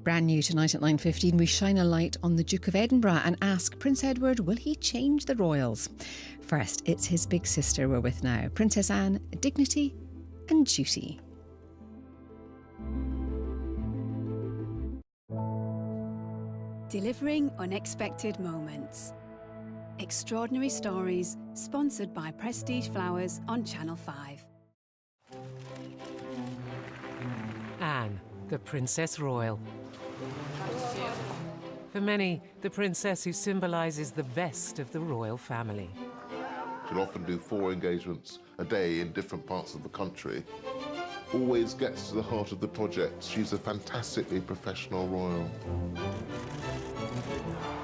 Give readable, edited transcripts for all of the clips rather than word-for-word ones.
Brand new tonight at 9:15, we shine a light on the Duke of Edinburgh and ask Prince Edward, will he change the royals? First, it's his big sister we're with now, Princess Anne, dignity and duty. Delivering unexpected moments. Extraordinary stories, sponsored by Prestige Flowers on Channel 5. Anne, the Princess Royal. For many, the princess who symbolises the best of the royal family. She'll often do 4 engagements a day in different parts of the country. Always gets to the heart of the project. She's a fantastically professional royal.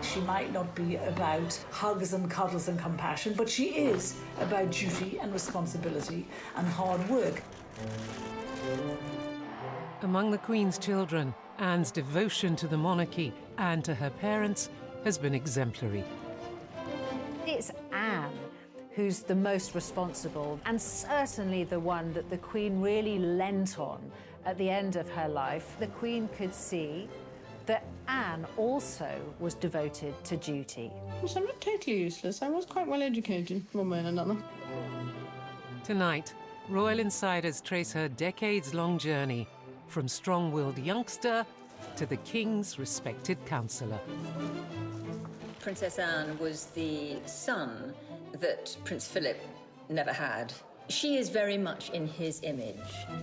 She might not be about hugs and cuddles and compassion, but she is about duty and responsibility and hard work. Among the Queen's children, Anne's devotion to the monarchy and to her parents has been exemplary. It's Anne who's the most responsible, and certainly the one that the Queen really leant on at the end of her life. The Queen could see that Anne also was devoted to duty. Yes, I'm not totally useless. I was quite well educated, one way and another. Tonight, royal insiders trace her decades-long journey from strong-willed youngster to the King's respected counsellor. Princess Anne was the son that Prince Philip never had. She is very much in his image.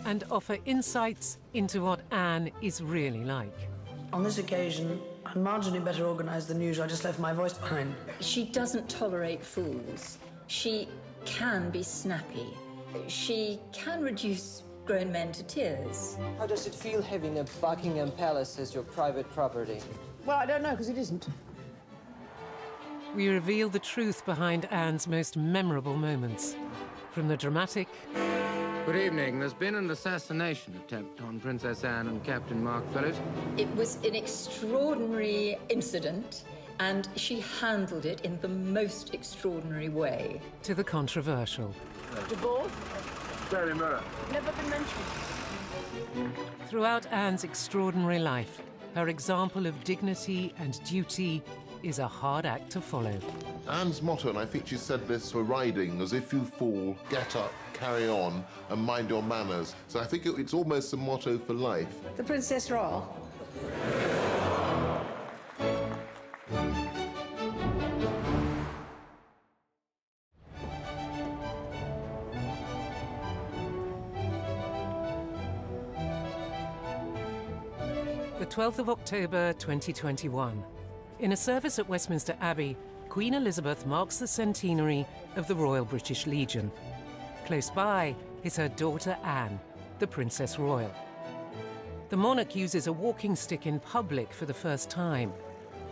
And offer insights into what Anne is really like. On this occasion, I'm marginally better organised than usual. I just left my voice behind. She doesn't tolerate fools. She can be snappy. She can reduce grown men to tears. How does it feel having a Buckingham Palace as your private property? Well, I don't know, because it isn't. We reveal the truth behind Anne's most memorable moments. From the dramatic... Good evening. There's been an assassination attempt on Princess Anne and Captain Mark Phillips. It was an extraordinary incident, and she handled it in the most extraordinary way. To the controversial. Divorce? Very Mirror. Never been mentioned. Throughout Anne's extraordinary life, her example of dignity and duty is a hard act to follow. Anne's motto, and I think she said this for riding, is if you fall, get up, carry on, and mind your manners. So I think it's almost a motto for life. The Princess Royal. The 12th of October 2021. In a service at Westminster Abbey, Queen Elizabeth marks the centenary of the Royal British Legion. Close by is her daughter Anne, the Princess Royal. The monarch uses a walking stick in public for the first time,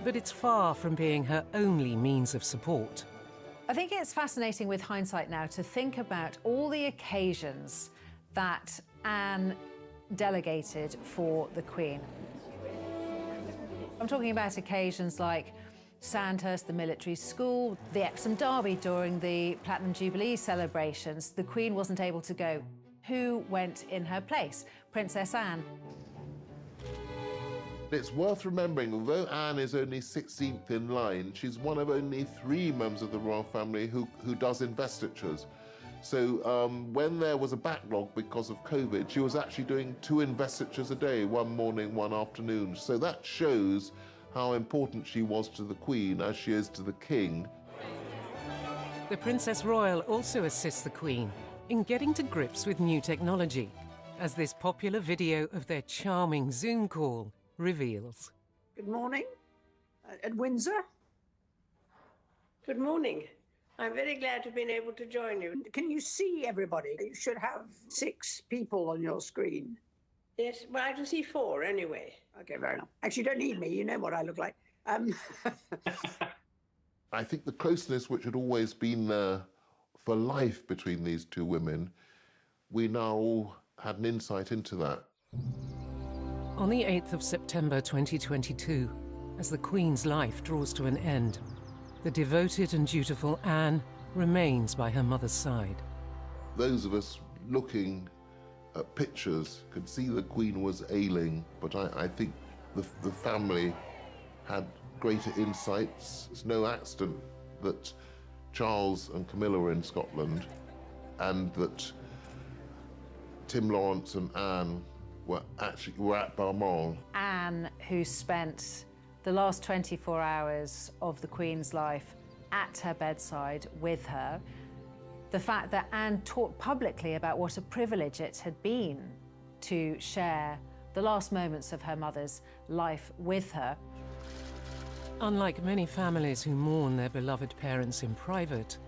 but it's far from being her only means of support. I think it's fascinating with hindsight now to think about all the occasions that Anne delegated for the Queen. I'm talking about occasions like Sandhurst, the military school, the Epsom Derby during the Platinum Jubilee celebrations. The Queen wasn't able to go. Who went in her place? Princess Anne. It's worth remembering, although Anne is only 16th in line, she's one of only 3 members of the royal family who does investitures. So when there was a backlog because of COVID, she was actually doing 2 investitures a day, one morning, one afternoon. So that shows how important she was to the Queen as she is to the King. The Princess Royal also assists the Queen in getting to grips with new technology, as this popular video of their charming Zoom call reveals. Good morning. At Windsor? Good morning. I'm very glad to have been able to join you. Can you see everybody? You should have 6 people on your screen. Yes, well, I can see 4 anyway. Okay, fair enough. Actually, you don't need me. You know what I look like. I think the closeness which had always been there for life between these 2 women, we now all had an insight into that. On the 8th of September 2022, as the Queen's life draws to an end, the devoted and dutiful Anne remains by her mother's side. Those of us looking at pictures could see the Queen was ailing, but I think the family had greater insights. It's no accident that Charles and Camilla were in Scotland and that Tim Lawrence and Anne were at Balmoral. Anne, who spent the last 24 hours of the Queen's life at her bedside with her, the fact that Anne talked publicly about what a privilege it had been to share the last moments of her mother's life with her. Unlike many families who mourn their beloved parents in private,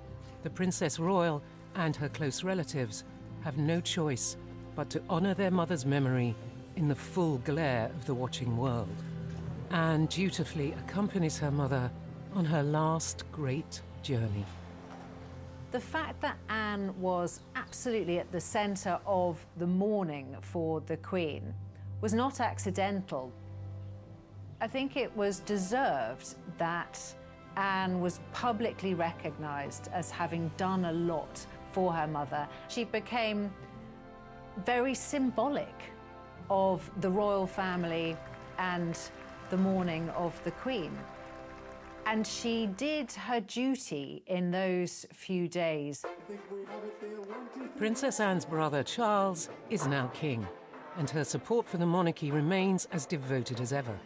the Princess Royal and her close relatives have no choice but to honour their mother's memory in the full glare of the watching world. Anne dutifully accompanies her mother on her last great journey. The fact that Anne was absolutely at the centre of the mourning for the Queen was not accidental. I think it was deserved that Anne was publicly recognised as having done a lot for her mother. She became very symbolic of the royal family and the mourning of the Queen. And she did her duty in those few days. Princess Anne's brother Charles is now king, and her support for the monarchy remains as devoted as ever.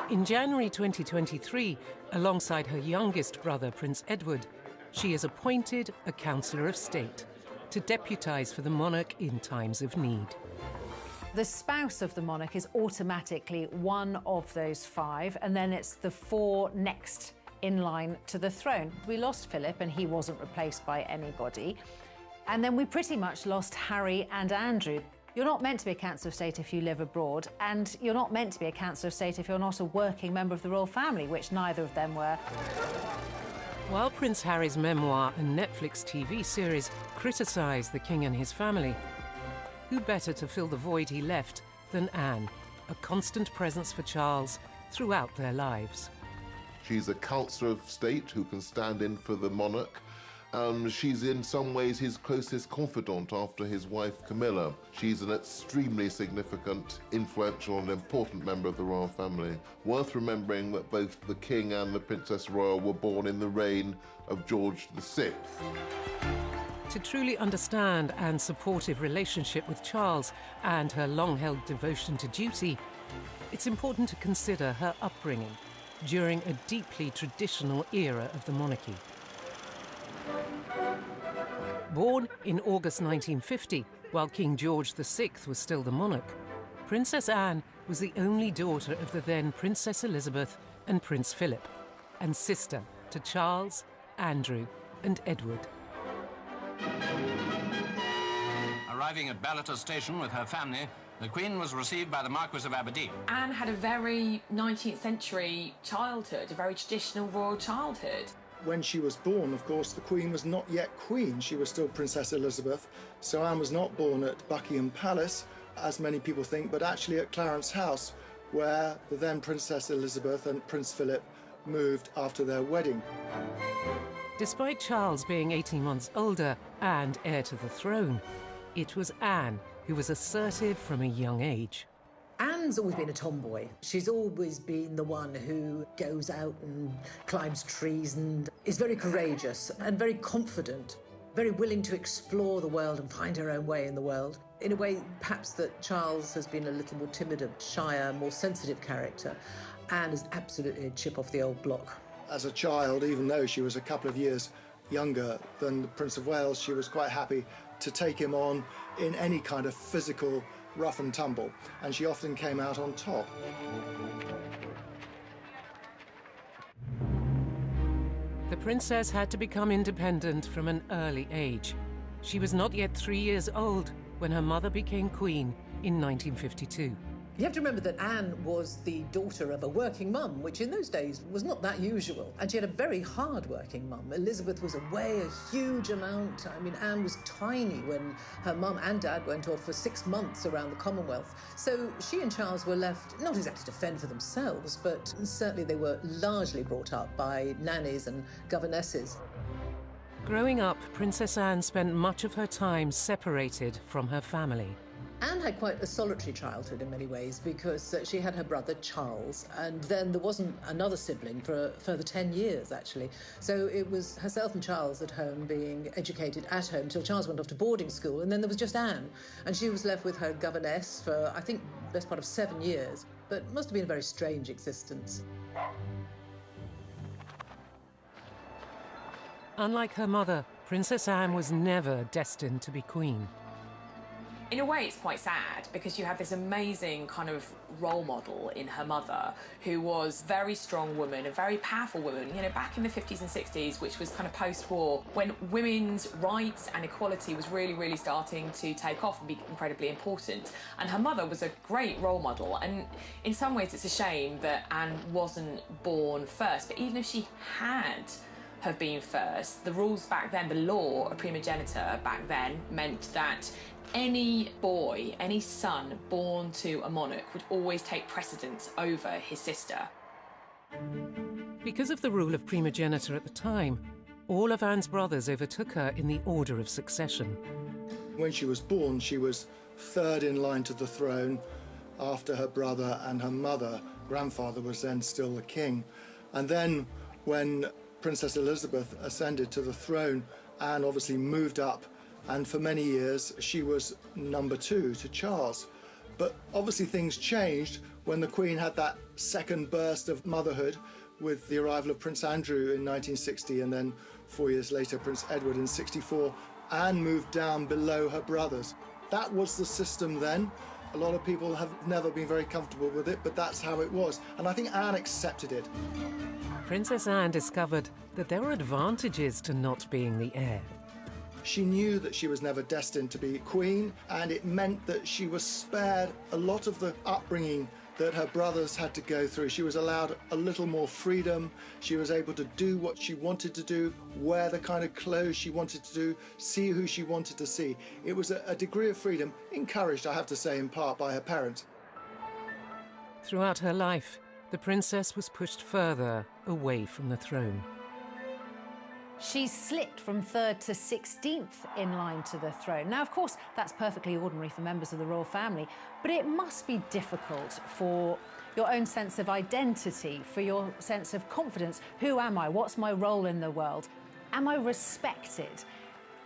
In January 2023, alongside her youngest brother, Prince Edward, she is appointed a Councillor of State to deputise for the monarch in times of need. The spouse of the monarch is automatically one of those five, and then it's the four next in line to the throne. We lost Philip, and he wasn't replaced by anybody. And then we pretty much lost Harry and Andrew. You're not meant to be a Councillor of State if you live abroad, and you're not meant to be a Councillor of State if you're not a working member of the royal family, which neither of them were. While Prince Harry's memoir and Netflix TV series criticise the king and his family, who better to fill the void he left than Anne, a constant presence for Charles throughout their lives. She's a Councillor of State who can stand in for the monarch. She's in some ways his closest confidant after his wife Camilla. She's an extremely significant, influential and important member of the royal family. Worth remembering that both the King and the Princess Royal were born in the reign of George VI. To truly understand Anne's supportive relationship with Charles and her long-held devotion to duty, it's important to consider her upbringing during a deeply traditional era of the monarchy. Born in August 1950, while King George VI was still the monarch, Princess Anne was the only daughter of the then Princess Elizabeth and Prince Philip, and sister to Charles, Andrew, and Edward. Arriving at Ballater Station with her family, the Queen was received by the Marquis of Aberdeen. Anne had a very 19th century childhood, a very traditional royal childhood. When she was born, of course, the Queen was not yet Queen. She was still Princess Elizabeth. So Anne was not born at Buckingham Palace, as many people think, but actually at Clarence House, where the then Princess Elizabeth and Prince Philip moved after their wedding. Despite Charles being 18 months older and heir to the throne, it was Anne who was assertive from a young age. Anne's always been a tomboy. She's always been the one who goes out and climbs trees and is very courageous and very confident, very willing to explore the world and find her own way in the world. In a way, perhaps that Charles has been a little more timid, a shyer, more sensitive character. Anne is absolutely a chip off the old block. As a child, even though she was a couple of years younger than the Prince of Wales, she was quite happy to take him on in any kind of physical rough and tumble, and she often came out on top. The princess had to become independent from an early age. She was not yet 3 years old when her mother became queen in 1952. You have to remember that Anne was the daughter of a working mum, which in those days was not that usual. And she had a very hard-working mum. Elizabeth was away a huge amount. I mean, Anne was tiny when her mum and dad went off for 6 months around the Commonwealth. So she and Charles were left not exactly to fend for themselves, but certainly they were largely brought up by nannies and governesses. Growing up, Princess Anne spent much of her time separated from her family. Anne had quite a solitary childhood in many ways because she had her brother Charles, and then there wasn't another sibling for a further 10 years, actually. So it was herself and Charles at home being educated at home till Charles went off to boarding school, and then there was just Anne. And she was left with her governess for, I think, the best part of 7 years. But it must have been a very strange existence. Unlike her mother, Princess Anne was never destined to be queen. In a way, it's quite sad because you have this amazing kind of role model in her mother who was a very strong woman, a very powerful woman, you know, back in the 50s and 60s, which was kind of post-war, when women's rights and equality was really, really starting to take off and be incredibly important. And her mother was a great role model. And in some ways, it's a shame that Anne wasn't born first. But even if she had have been first, the rules back then, the law of primogeniture back then meant that any boy, any son born to a monarch would always take precedence over his sister. Because of the rule of primogeniture at the time, all of Anne's brothers overtook her in the order of succession. When she was born, she was third in line to the throne after her brother and her mother. Grandfather was then still the king. And then when Princess Elizabeth ascended to the throne, Anne obviously moved up, and for many years she was number 2 to Charles. But obviously things changed when the Queen had that second burst of motherhood with the arrival of Prince Andrew in 1960, and then 4 years later Prince Edward in 64. Anne moved down below her brothers. That was the system then. A lot of people have never been very comfortable with it, but that's how it was. And I think Anne accepted it. Princess Anne discovered that there were advantages to not being the heir. She knew that she was never destined to be queen, and it meant that she was spared a lot of the upbringing that her brothers had to go through. She was allowed a little more freedom. She was able to do what she wanted to do, wear the kind of clothes she wanted to do, see who she wanted to see. It was a degree of freedom, encouraged, I have to say, in part by her parents. Throughout her life, the princess was pushed further away from the throne. She slipped from 3rd to 16th in line to the throne. Now, of course, that's perfectly ordinary for members of the royal family, but it must be difficult for your own sense of identity, for your sense of confidence. Who am I? What's my role in the world? Am I respected?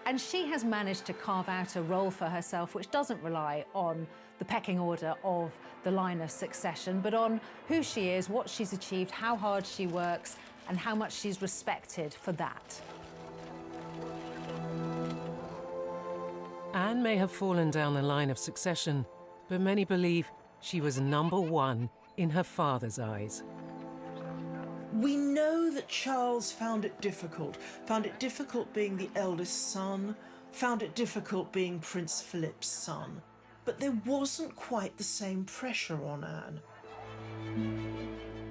And she has managed to carve out a role for herself which doesn't rely on the pecking order of the line of succession, but on who she is, what she's achieved, how hard she works, and how much she's respected for that. Anne may have fallen down the line of succession, but many believe she was number 1 in her father's eyes. We know that Charles found it difficult being the eldest son, found it difficult being Prince Philip's son. But there wasn't quite the same pressure on Anne.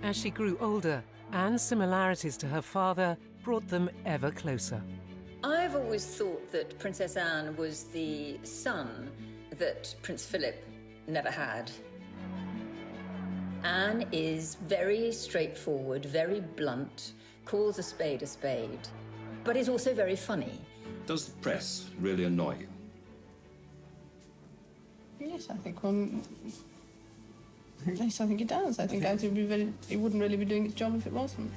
As she grew older, Anne's similarities to her father brought them ever closer. I've always thought that Princess Anne was the son that Prince Philip never had. Anne is very straightforward, very blunt, calls a spade, but is also very funny. Does the press really annoy you? Yes, I think yes, I think it does. I think it wouldn't really be doing its job if it wasn't.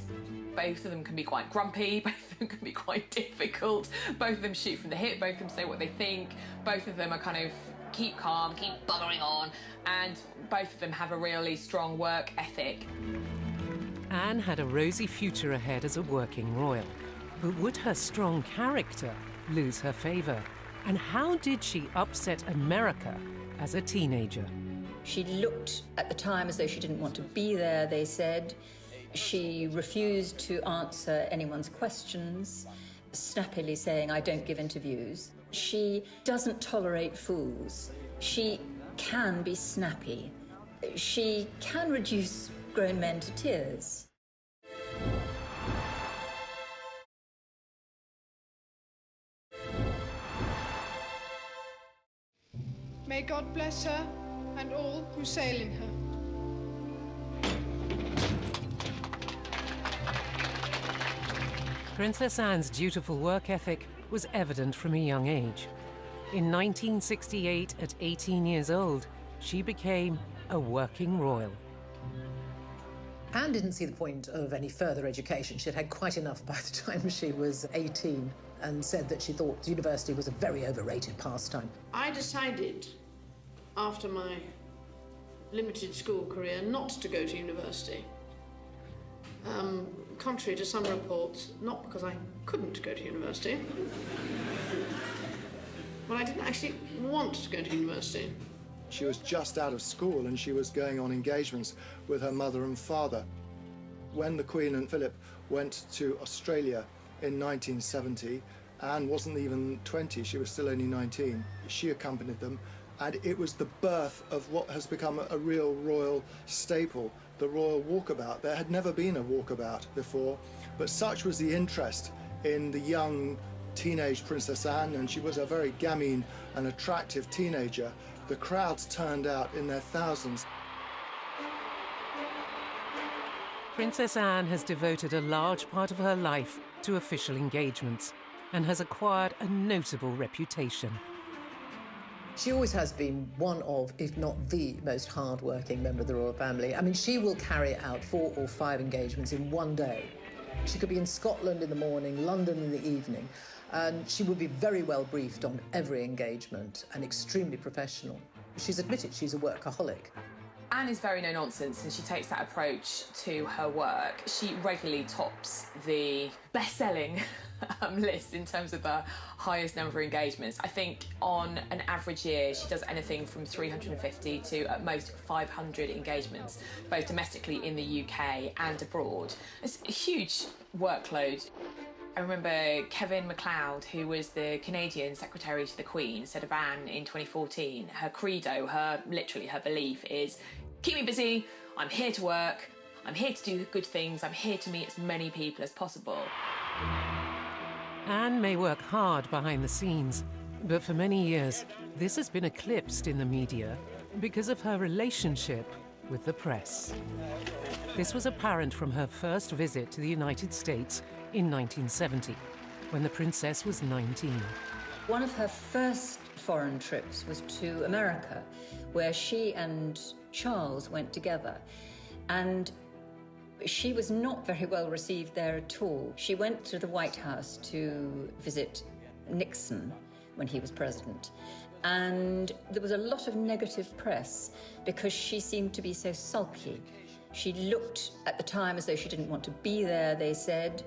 Both of them can be quite grumpy, both of them can be quite difficult, both of them shoot from the hip, both of them say what they think, both of them are kind of keep calm, keep buggering on, and both of them have a really strong work ethic. Anne had a rosy future ahead as a working royal, but would her strong character lose her favour? And how did she upset America as a teenager? She looked at the time as though she didn't want to be there, they said. She refused to answer anyone's questions, snappily saying, "I don't give interviews." She doesn't tolerate fools. She can be snappy. She can reduce grown men to tears. May God bless her and all who sail in her. Princess Anne's dutiful work ethic was evident from a young age. In 1968, at 18 years old, she became a working royal. Anne didn't see the point of any further education. She'd had quite enough by the time she was 18 and said that she thought university was a very overrated pastime. I decided, after my limited school career, not to go to university. Contrary to some reports, not because I couldn't go to university, but I didn't actually want to go to university. She was just out of school and she was going on engagements with her mother and father. When the Queen and Philip went to Australia in 1970, Anne wasn't even 20, she was still only 19. She accompanied them, and it was the birth of what has become a real royal staple, the royal walkabout. There had never been a walkabout before, but such was the interest in the young teenage Princess Anne, and she was a very gamine and attractive teenager. The crowds turned out in their thousands. Princess Anne has devoted a large part of her life to official engagements and has acquired a notable reputation. She always has been one of, if not the most hard-working member of the royal family. I mean, she will carry out 4 or 5 engagements in one day. She could be in Scotland in the morning, London in the evening, and she would be very well briefed on every engagement and extremely professional. She's admitted she's a workaholic. Anne is very no-nonsense, and she takes that approach to her work. She regularly tops the best-selling list in terms of the highest number of engagements. I think on an average year, she does anything from 350 to at most 500 engagements, both domestically in the UK and abroad. It's a huge workload. I remember Kevin MacLeod, who was the Canadian Secretary to the Queen, said of Anne in 2014, her credo, literally her belief is, keep me busy, I'm here to work, I'm here to do good things, I'm here to meet as many people as possible. Anne may work hard behind the scenes, but for many years, this has been eclipsed in the media because of her relationship with the press. This was apparent from her first visit to the United States in 1970, when the princess was 19. One of her first foreign trips was to America, where she and Charles went together. And she was not very well received there at all. She went to the White House to visit Nixon when he was president. And there was a lot of negative press because she seemed to be so sulky. She looked at the time as though she didn't want to be there, they said.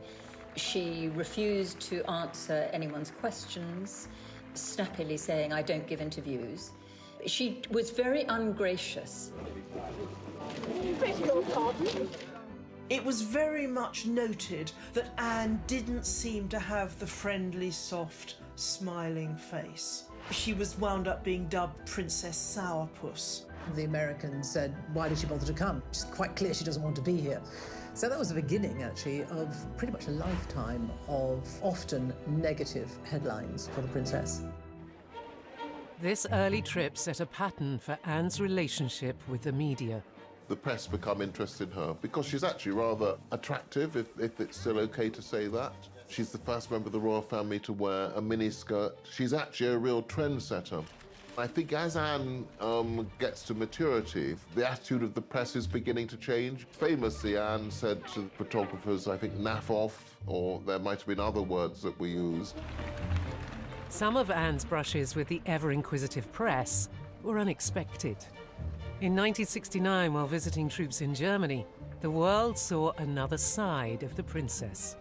She refused to answer anyone's questions, snappily saying, I don't give interviews. She was very ungracious. It was very much noted that Anne didn't seem to have the friendly, soft, smiling face. She was wound up being dubbed Princess Sourpuss. The Americans said, why did she bother to come? It's quite clear she doesn't want to be here. So that was the beginning, actually, of pretty much a lifetime of often negative headlines for the princess. This early trip set a pattern for Anne's relationship with the media. The press become interested in her because she's actually rather attractive, if it's still okay to say that. She's the first member of the royal family to wear a miniskirt. She's actually a real trendsetter. I think as Anne gets to maturity, the attitude of the press is beginning to change. Famously, Anne said to the photographers, I think, naff off, or there might have been other words that we used. Some of Anne's brushes with the ever-inquisitive press were unexpected. In 1969, while visiting troops in Germany, the world saw another side of the princess.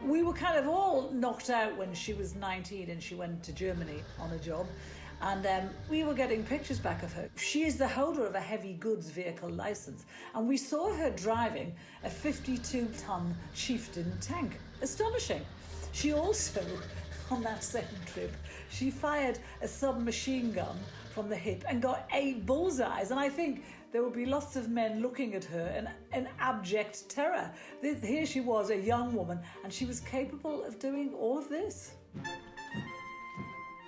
We were kind of all knocked out when she was 19 and she went to Germany on a job. And we were getting pictures back of her. She is the holder of a heavy goods vehicle license. And we saw her driving a 52-ton Chieftain tank. Astonishing. She also, on that second trip, she fired a submachine gun from the hip and got 8 bullseyes. And I think there would be lots of men looking at her in abject terror. Here she was, a young woman, and she was capable of doing all of this.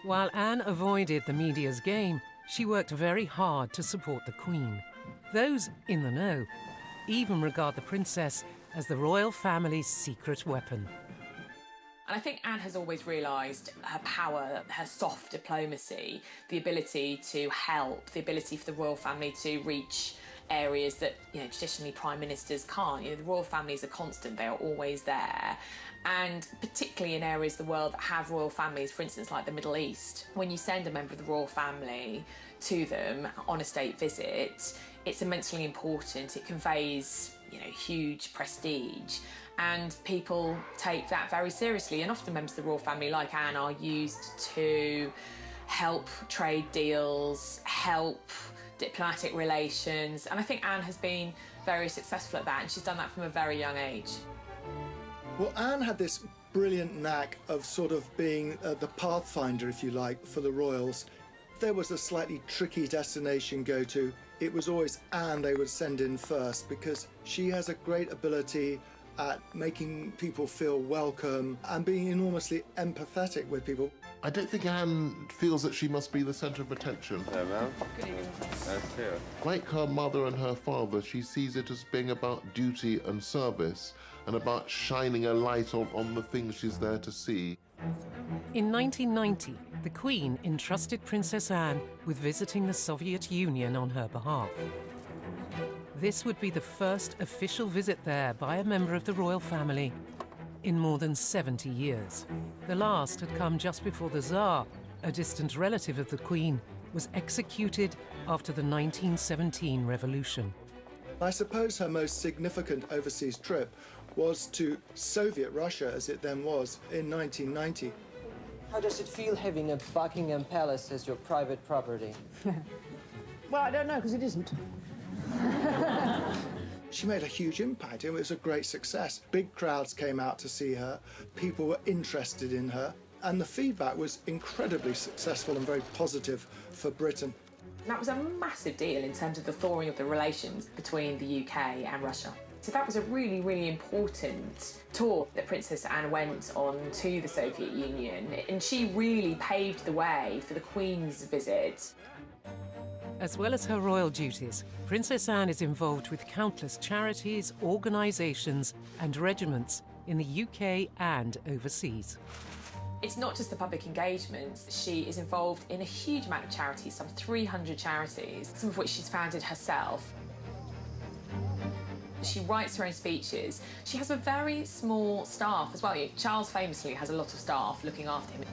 While Anne avoided the media's game, she worked very hard to support the Queen. Those in the know even regard the princess as the royal family's secret weapon. And I think Anne has always realised her power, her soft diplomacy, the ability to help, the ability for the royal family to reach areas that, traditionally prime ministers can't. The royal family is a constant, they are always there. And particularly in areas of the world that have royal families, for instance, like the Middle East, when you send a member of the royal family to them on a state visit, it's immensely important. It conveys, huge prestige. And people take that very seriously. And often members of the royal family, like Anne, are used to help trade deals, help diplomatic relations. And I think Anne has been very successful at that, and she's done that from a very young age. Well, Anne had this brilliant knack of sort of being the pathfinder, if you like, for the royals. If there was a slightly tricky destination go to, it was always Anne they would send in first, because she has a great ability at making people feel welcome and being enormously empathetic with people. I don't think Anne feels that she must be the centre of attention. Hello, ma'am. Good evening. Nice to hear. Like her mother and her father, she sees it as being about duty and service and about shining a light on the things she's there to see. In 1990, the Queen entrusted Princess Anne with visiting the Soviet Union on her behalf. This would be the first official visit there by a member of the royal family in more than 70 years. The last had come just before the Tsar, a distant relative of the Queen, was executed after the 1917 revolution. I suppose her most significant overseas trip was to Soviet Russia, as it then was, in 1990. How does it feel having a Buckingham Palace as your private property? Well, I don't know, because it isn't. She made a huge impact. It was a great success. Big crowds came out to see her. People were interested in her. And the feedback was incredibly successful and very positive for Britain. That was a massive deal in terms of the thawing of the relations between the UK and Russia. So that was a really, really important tour that Princess Anne went on to the Soviet Union, and she really paved the way for the Queen's visit. As well as her royal duties, Princess Anne is involved with countless charities, organisations and regiments in the UK and overseas. It's not just the public engagements. She is involved in a huge amount of charities, some 300 charities, some of which she's founded herself. She writes her own speeches. She has a very small staff as well. Charles famously has a lot of staff looking after him.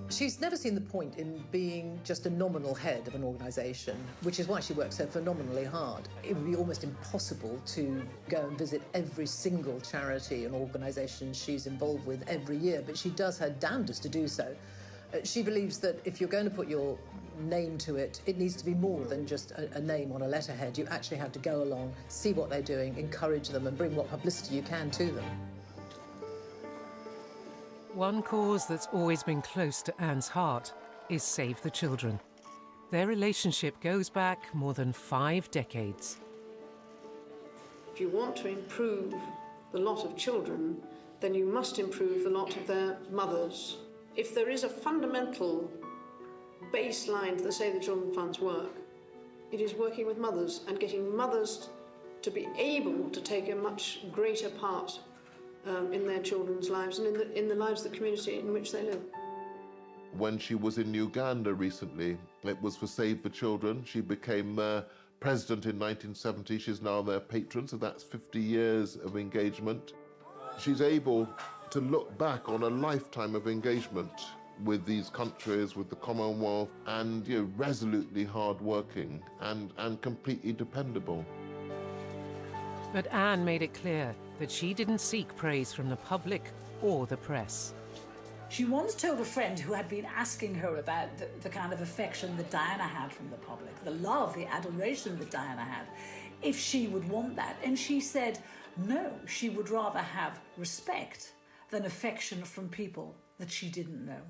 She's never seen the point in being just a nominal head of an organisation, which is why she works so phenomenally hard. It would be almost impossible to go and visit every single charity and organisation she's involved with every year, but she does her damnedest to do so. She believes that if you're going to put your name to it, it needs to be more than just a name on a letterhead. You actually have to go along, see what they're doing, encourage them and bring what publicity you can to them. One cause that's always been close to Anne's heart is Save the Children. Their relationship goes back more than 5 decades. If you want to improve the lot of children, then you must improve the lot of their mothers. If there is a fundamental baseline to the Save the Children Fund's work, it is working with mothers and getting mothers to be able to take a much greater part in their children's lives and in the lives of the community in which they live. When she was in Uganda recently, it was for Save the Children. She became their president in 1970. She's now their patron, so that's 50 years of engagement. She's able to look back on a lifetime of engagement with these countries, with the Commonwealth, and resolutely hard-working and completely dependable. But Anne made it clear that she didn't seek praise from the public or the press. She once told a friend who had been asking her about the kind of affection that Diana had from the public, the love, the adoration that Diana had, if she would want that. And she said, no, she would rather have respect than affection from people that she didn't know.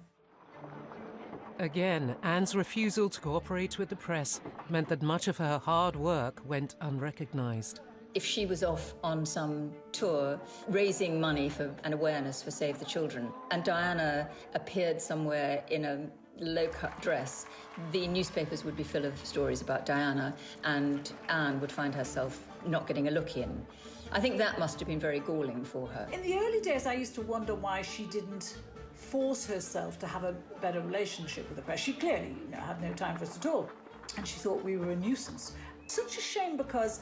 Again, Anne's refusal to cooperate with the press meant that much of her hard work went unrecognised. If she was off on some tour raising money for an awareness for Save the Children, and Diana appeared somewhere in a low-cut dress, the newspapers would be full of stories about Diana, and Anne would find herself not getting a look in. I think that must have been very galling for her. In the early days, I used to wonder why she didn't force herself to have a better relationship with the press. She clearly had no time for us at all, and she thought we were a nuisance. Such a shame, because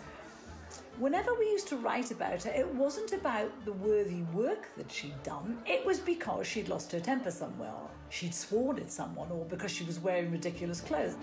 whenever we used to write about her, it wasn't about the worthy work that she'd done. It was because she'd lost her temper somewhere, she'd sworn at someone, or because she was wearing ridiculous clothes.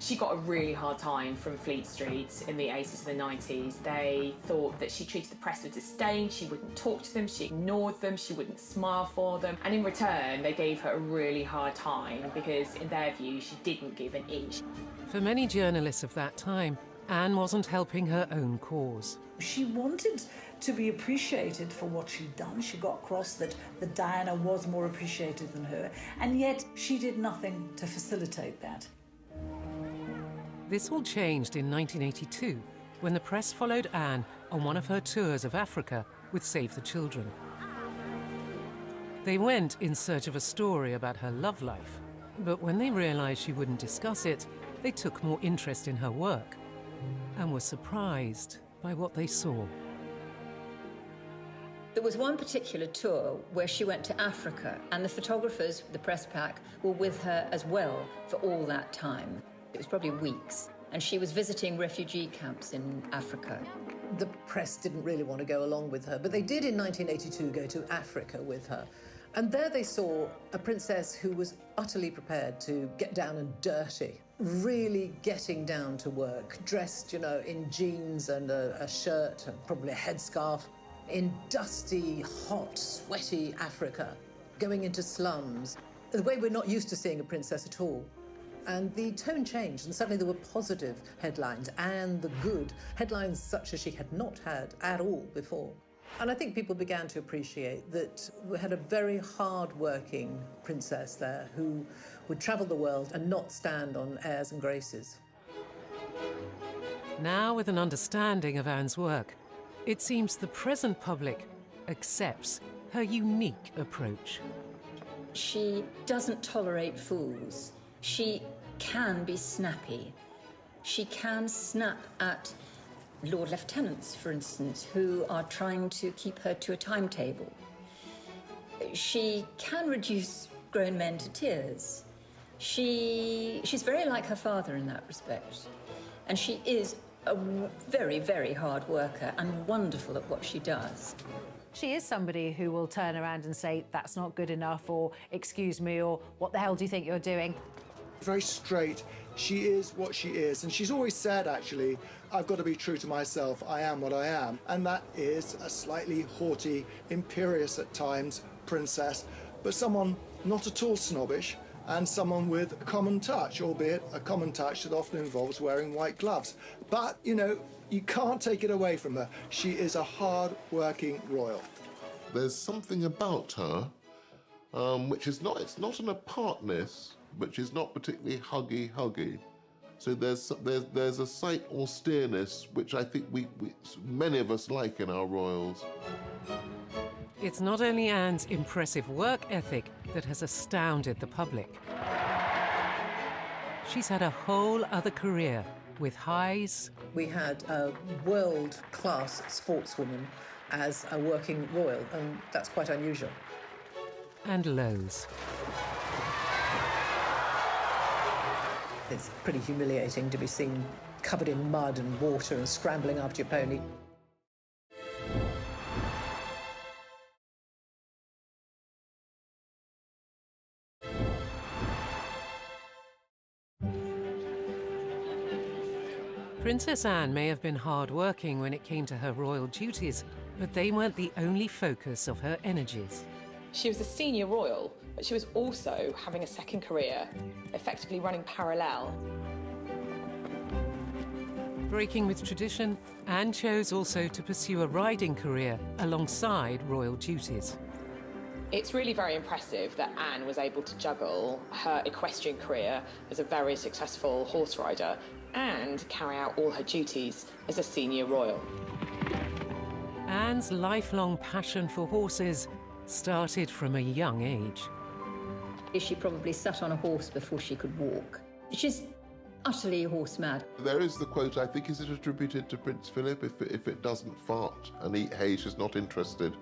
She got a really hard time from Fleet Street in the 80s and the 90s. They thought that she treated the press with disdain, she wouldn't talk to them, she ignored them, she wouldn't smile for them. And in return, they gave her a really hard time because, in their view, she didn't give an inch. For many journalists of that time, Anne wasn't helping her own cause. She wanted to be appreciated for what she'd done. She got across that Diana was more appreciated than her, and yet she did nothing to facilitate that. This all changed in 1982, when the press followed Anne on one of her tours of Africa with Save the Children. They went in search of a story about her love life, but when they realised she wouldn't discuss it, they took more interest in her work and were surprised by what they saw. There was one particular tour where she went to Africa, and the photographers, the press pack, were with her as well for all that time. It was probably weeks, and she was visiting refugee camps in Africa. The press didn't really want to go along with her, but they did in 1982 go to Africa with her. And there they saw a princess who was utterly prepared to get down and dirty, really getting down to work, dressed, in jeans and a shirt and probably a headscarf, in dusty, hot, sweaty Africa, going into slums, the way we're not used to seeing a princess at all. And the tone changed, and suddenly there were positive headlines, and the good headlines such as she had not had at all before. And I think people began to appreciate that we had a very hard-working princess there who would travel the world and not stand on airs and graces. Now, with an understanding of Anne's work, it seems the present public accepts her unique approach. She doesn't tolerate fools. She can be snappy. She can snap at Lord Lieutenants, for instance, who are trying to keep her to a timetable. She can reduce grown men to tears. She's very like her father in that respect. And she is a very, very hard worker and wonderful at what she does. She is somebody who will turn around and say, that's not good enough, or excuse me, or what the hell do you think you're doing? Very straight. She is what she is. And she's always said, actually, I've got to be true to myself. I am what I am. And that is a slightly haughty, imperious at times princess, but someone not at all snobbish, and someone with a common touch, albeit a common touch that often involves wearing white gloves. But, you can't take it away from her. She is a hard-working royal. There's something about her which is it's not an apartness, but she's not particularly huggy. So there's a slight austereness which I think we many of us like in our royals. It's not only Anne's impressive work ethic that has astounded the public. She's had a whole other career with highs. We had a world-class sportswoman as a working royal, and that's quite unusual. And lows. It's pretty humiliating to be seen covered in mud and water and scrambling after your pony. Princess Anne may have been hard-working when it came to her royal duties, but they weren't the only focus of her energies. She was a senior royal, but she was also having a second career, effectively running parallel. Breaking with tradition, Anne chose also to pursue a riding career alongside royal duties. It's really very impressive that Anne was able to juggle her equestrian career as a very successful horse rider and carry out all her duties as a senior royal. Anne's lifelong passion for horses started from a young age. She probably sat on a horse before she could walk. She's utterly horse mad. There is the quote, I think, is it attributed to Prince Philip, if it doesn't fart and eat hay, she's not interested.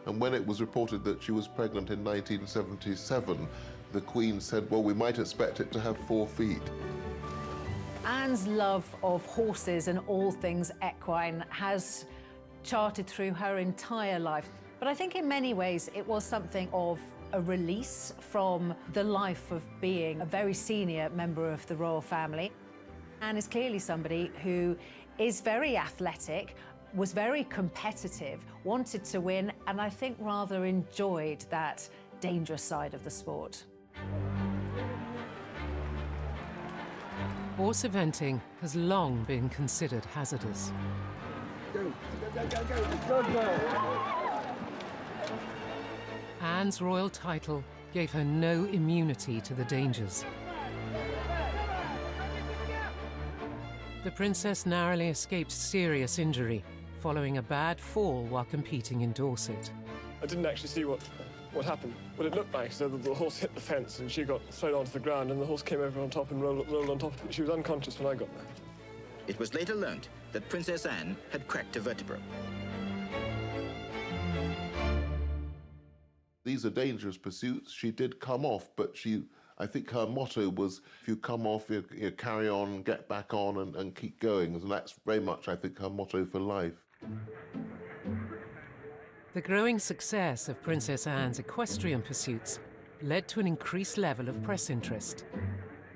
And when it was reported that she was pregnant in 1977, the Queen said, well, we might expect it to have 4 feet. Anne's love of horses and all things equine has charted through her entire life. But I think in many ways it was something of a release from the life of being a very senior member of the royal family. Anne is clearly somebody who is very athletic, was very competitive, wanted to win, and I think rather enjoyed that dangerous side of the sport. Horse eventing has long been considered hazardous. Go, go, go, go, go, go. Anne's royal title gave her no immunity to the dangers. The princess narrowly escaped serious injury following a bad fall while competing in Dorset. I didn't actually see what happened. What it looked like, so the horse hit the fence and she got thrown onto the ground and the horse came over on top and rolled on top of it. She was unconscious when I got there. It was later learnt that Princess Anne had cracked a vertebra. These are dangerous pursuits. She did come off, but I think her motto was, if you come off, you carry on, get back on and keep going. And that's very much, I think, her motto for life. The growing success of Princess Anne's equestrian pursuits led to an increased level of press interest,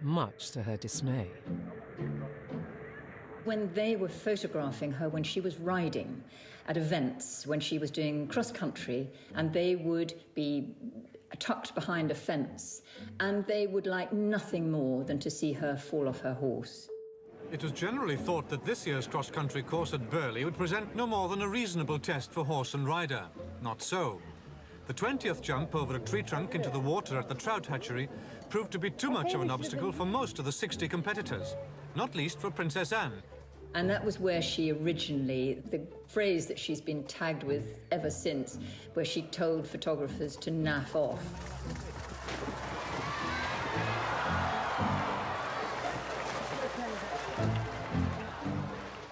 much to her dismay. When they were photographing her when she was riding at events, when she was doing cross-country, and they would be tucked behind a fence, and they would like nothing more than to see her fall off her horse. It was generally thought that this year's cross-country course at Burghley would present no more than a reasonable test for horse and rider. Not so. The 20th jump over a tree trunk into the water at the trout hatchery proved to be too much of an obstacle for most of the 60 competitors, not least for Princess Anne. And that was where she originally, the phrase that she's been tagged with ever since, where she told photographers to naff off.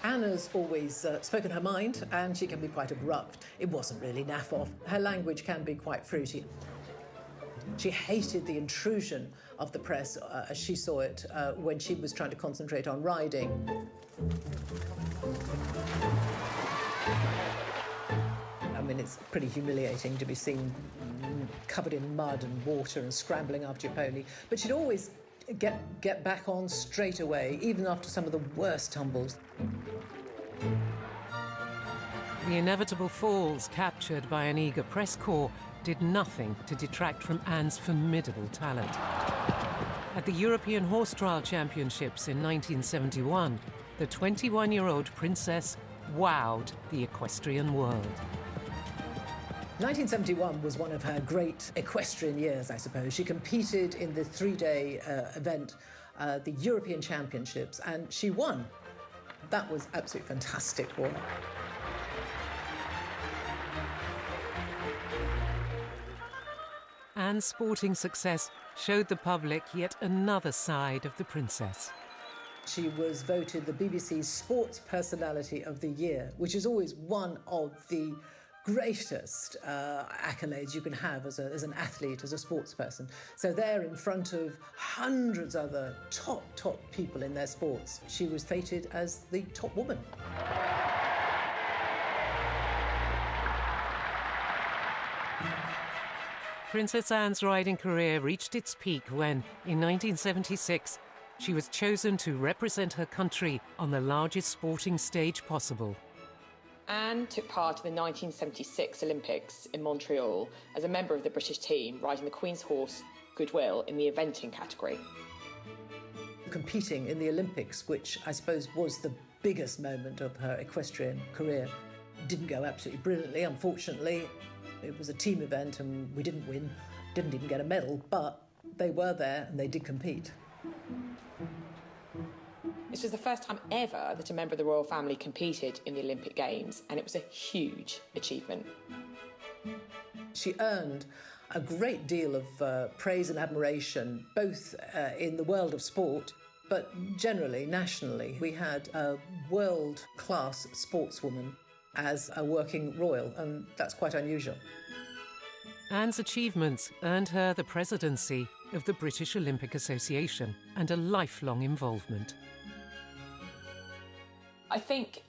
Anna's always spoken her mind, and she can be quite abrupt. It wasn't really naff off. Her language can be quite fruity. She hated the intrusion of the press, as she saw it, when she was trying to concentrate on riding. I mean, it's pretty humiliating to be seen covered in mud and water and scrambling after your pony, but she'd always get back on straight away, even after some of the worst tumbles. The inevitable falls captured by an eager press corps did nothing to detract from Anne's formidable talent. At the European Horse Trial Championships in 1971, the 21-year-old princess wowed the equestrian world. 1971 was one of her great equestrian years, I suppose. She competed in the 3-day event, the European Championships, and she won. That was absolutely fantastic for her. Anne's sporting success showed the public yet another side of the princess. She was voted the BBC's Sports Personality of the Year, which is always one of the greatest accolades you can have as an athlete, as a sports person. So there, in front of hundreds of other top people in their sports, she was fated as the top woman. Princess Anne's riding career reached its peak when, in 1976, she was chosen to represent her country on the largest sporting stage possible. Anne took part in the 1976 Olympics in Montreal as a member of the British team, riding the Queen's horse, Goodwill, in the eventing category. Competing in the Olympics, which I suppose was the biggest moment of her equestrian career, didn't go absolutely brilliantly, unfortunately. It was a team event and we didn't win, didn't even get a medal, but they were there and they did compete. This was the first time ever that a member of the royal family competed in the Olympic Games, and it was a huge achievement. She earned a great deal of praise and admiration, both in the world of sport, But generally, nationally, we had a world-class sportswoman as a working royal, and that's quite unusual. Anne's achievements earned her the presidency of the British Olympic Association and a lifelong involvement. I think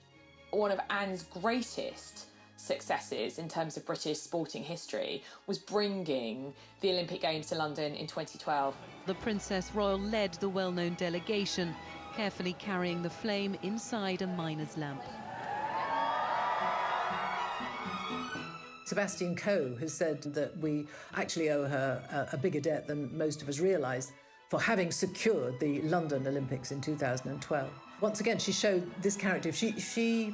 one of Anne's greatest successes in terms of British sporting history was bringing the Olympic Games to London in 2012. The Princess Royal led the well-known delegation, carefully carrying the flame inside a miner's lamp. Sebastian Coe has said that we actually owe her a bigger debt than most of us realise for having secured the London Olympics in 2012. Once again, she showed this character. If she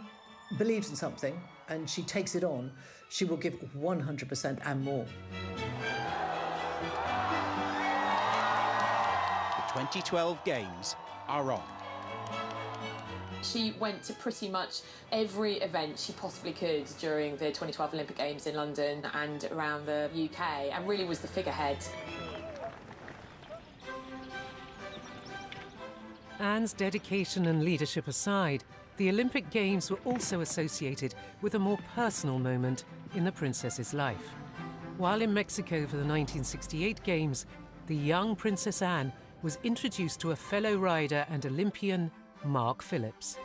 believes in something and she takes it on, she will give 100% and more. The 2012 Games are on. She went to pretty much every event she possibly could during the 2012 Olympic Games in London and around the UK, and really was the figurehead. Anne's dedication and leadership aside, the Olympic Games were also associated with a more personal moment in the princess's life. While in Mexico for the 1968 Games, the young Princess Anne was introduced to a fellow rider and Olympian, Mark Phillips.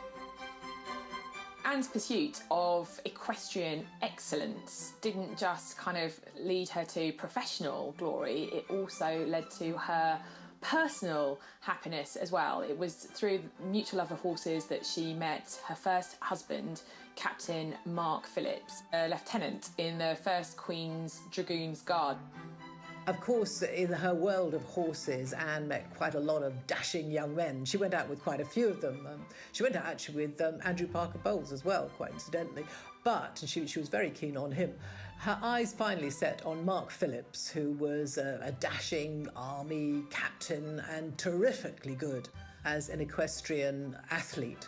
Anne's pursuit of equestrian excellence didn't just kind of lead her to professional glory, it also led to her personal happiness as well. It was through mutual love of horses that she met her first husband, Captain Mark Phillips, a lieutenant in the 1st Queen's Dragoons Guard. Of course, in her world of horses, Anne met quite a lot of dashing young men. She went out with quite a few of them. She went out actually with Andrew Parker Bowles as well, quite incidentally. But she was very keen on him. Her eyes finally set on Mark Phillips, who was a dashing army captain and terrifically good as an equestrian athlete.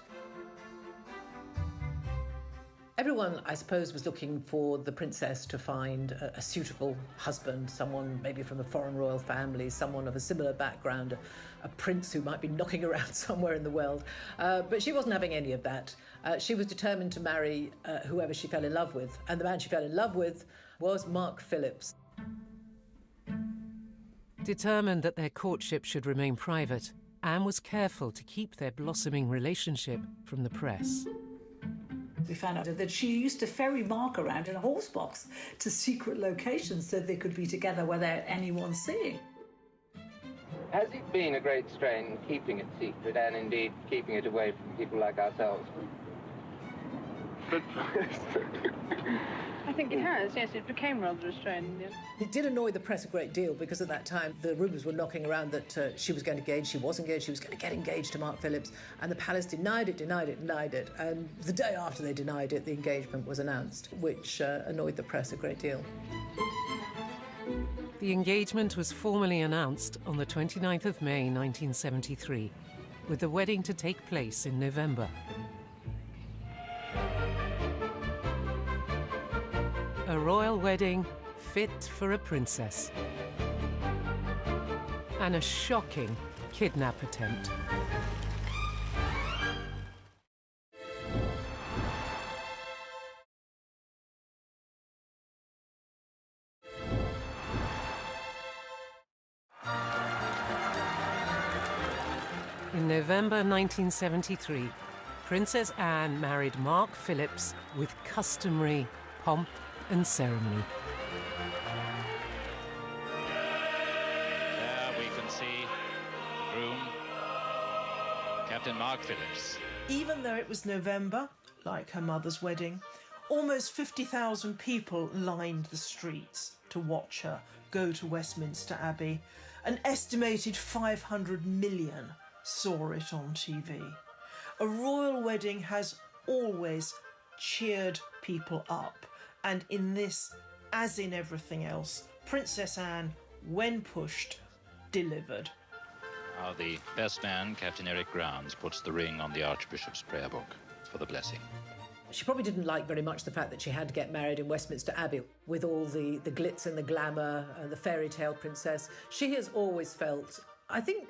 Everyone, I suppose, was looking for the princess to find a suitable husband, someone maybe from a foreign royal family, someone of a similar background, a prince who might be knocking around somewhere in the world. But she wasn't having any of that. She was determined to marry whoever she fell in love with, and the man she fell in love with was Mark Phillips. Determined that their courtship should remain private, Anne was careful to keep their blossoming relationship from the press. We found out that she used to ferry Mark around in a horse box to secret locations so they could be together without anyone seeing. Has it been a great strain keeping it secret and indeed keeping it away from people like ourselves? I think it has, yes. It became rather a strain. Yes. It did annoy the press a great deal because at that time the rumours were knocking around that she was going to engage, she was engaged, she was going to get engaged to Mark Phillips, and the palace denied it. And the day after they denied it, the engagement was announced, which annoyed the press a great deal. The engagement was formally announced on the 29th of May 1973, with the wedding to take place in November. A royal wedding fit for a princess. And a shocking kidnap attempt. In November 1973, Princess Anne married Mark Phillips with customary pomp and ceremony. There we can see the groom, Captain Mark Phillips. Even though it was November, like her mother's wedding, almost 50,000 people lined the streets to watch her go to Westminster Abbey. An estimated 500 million saw it on TV. A royal wedding has always cheered people up. And in this, as in everything else, Princess Anne, when pushed, delivered. Now the best man, Captain Eric Grounds, puts the ring on the Archbishop's prayer book for the blessing. She probably didn't like very much the fact that she had to get married in Westminster Abbey with all the glitz and the glamour, the fairy tale princess. She has always felt, I think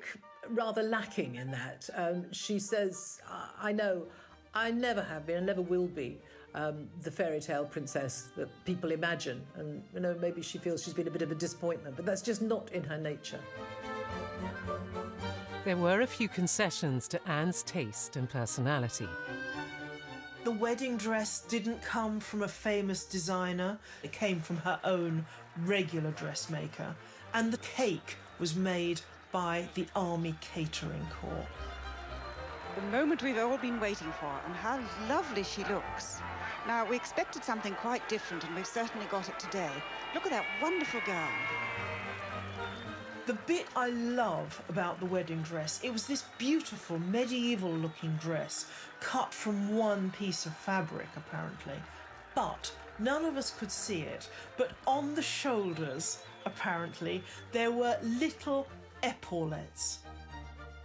rather lacking in that. She says, I know, I never have been and never will be the fairy tale princess that people imagine. And, you know, maybe she feels she's been a bit of a disappointment, but that's just not in her nature. There were a few concessions to Anne's taste and personality. The wedding dress didn't come from a famous designer. It came from her own regular dressmaker. And the cake was made by the Army Catering Corps. The moment we've all been waiting for, and how lovely she looks. Now, we expected something quite different, and we've certainly got it today. Look at that wonderful gown. The bit I love about the wedding dress, it was this beautiful medieval-looking dress cut from one piece of fabric, apparently. But none of us could see it. But on the shoulders, apparently, there were little epaulettes,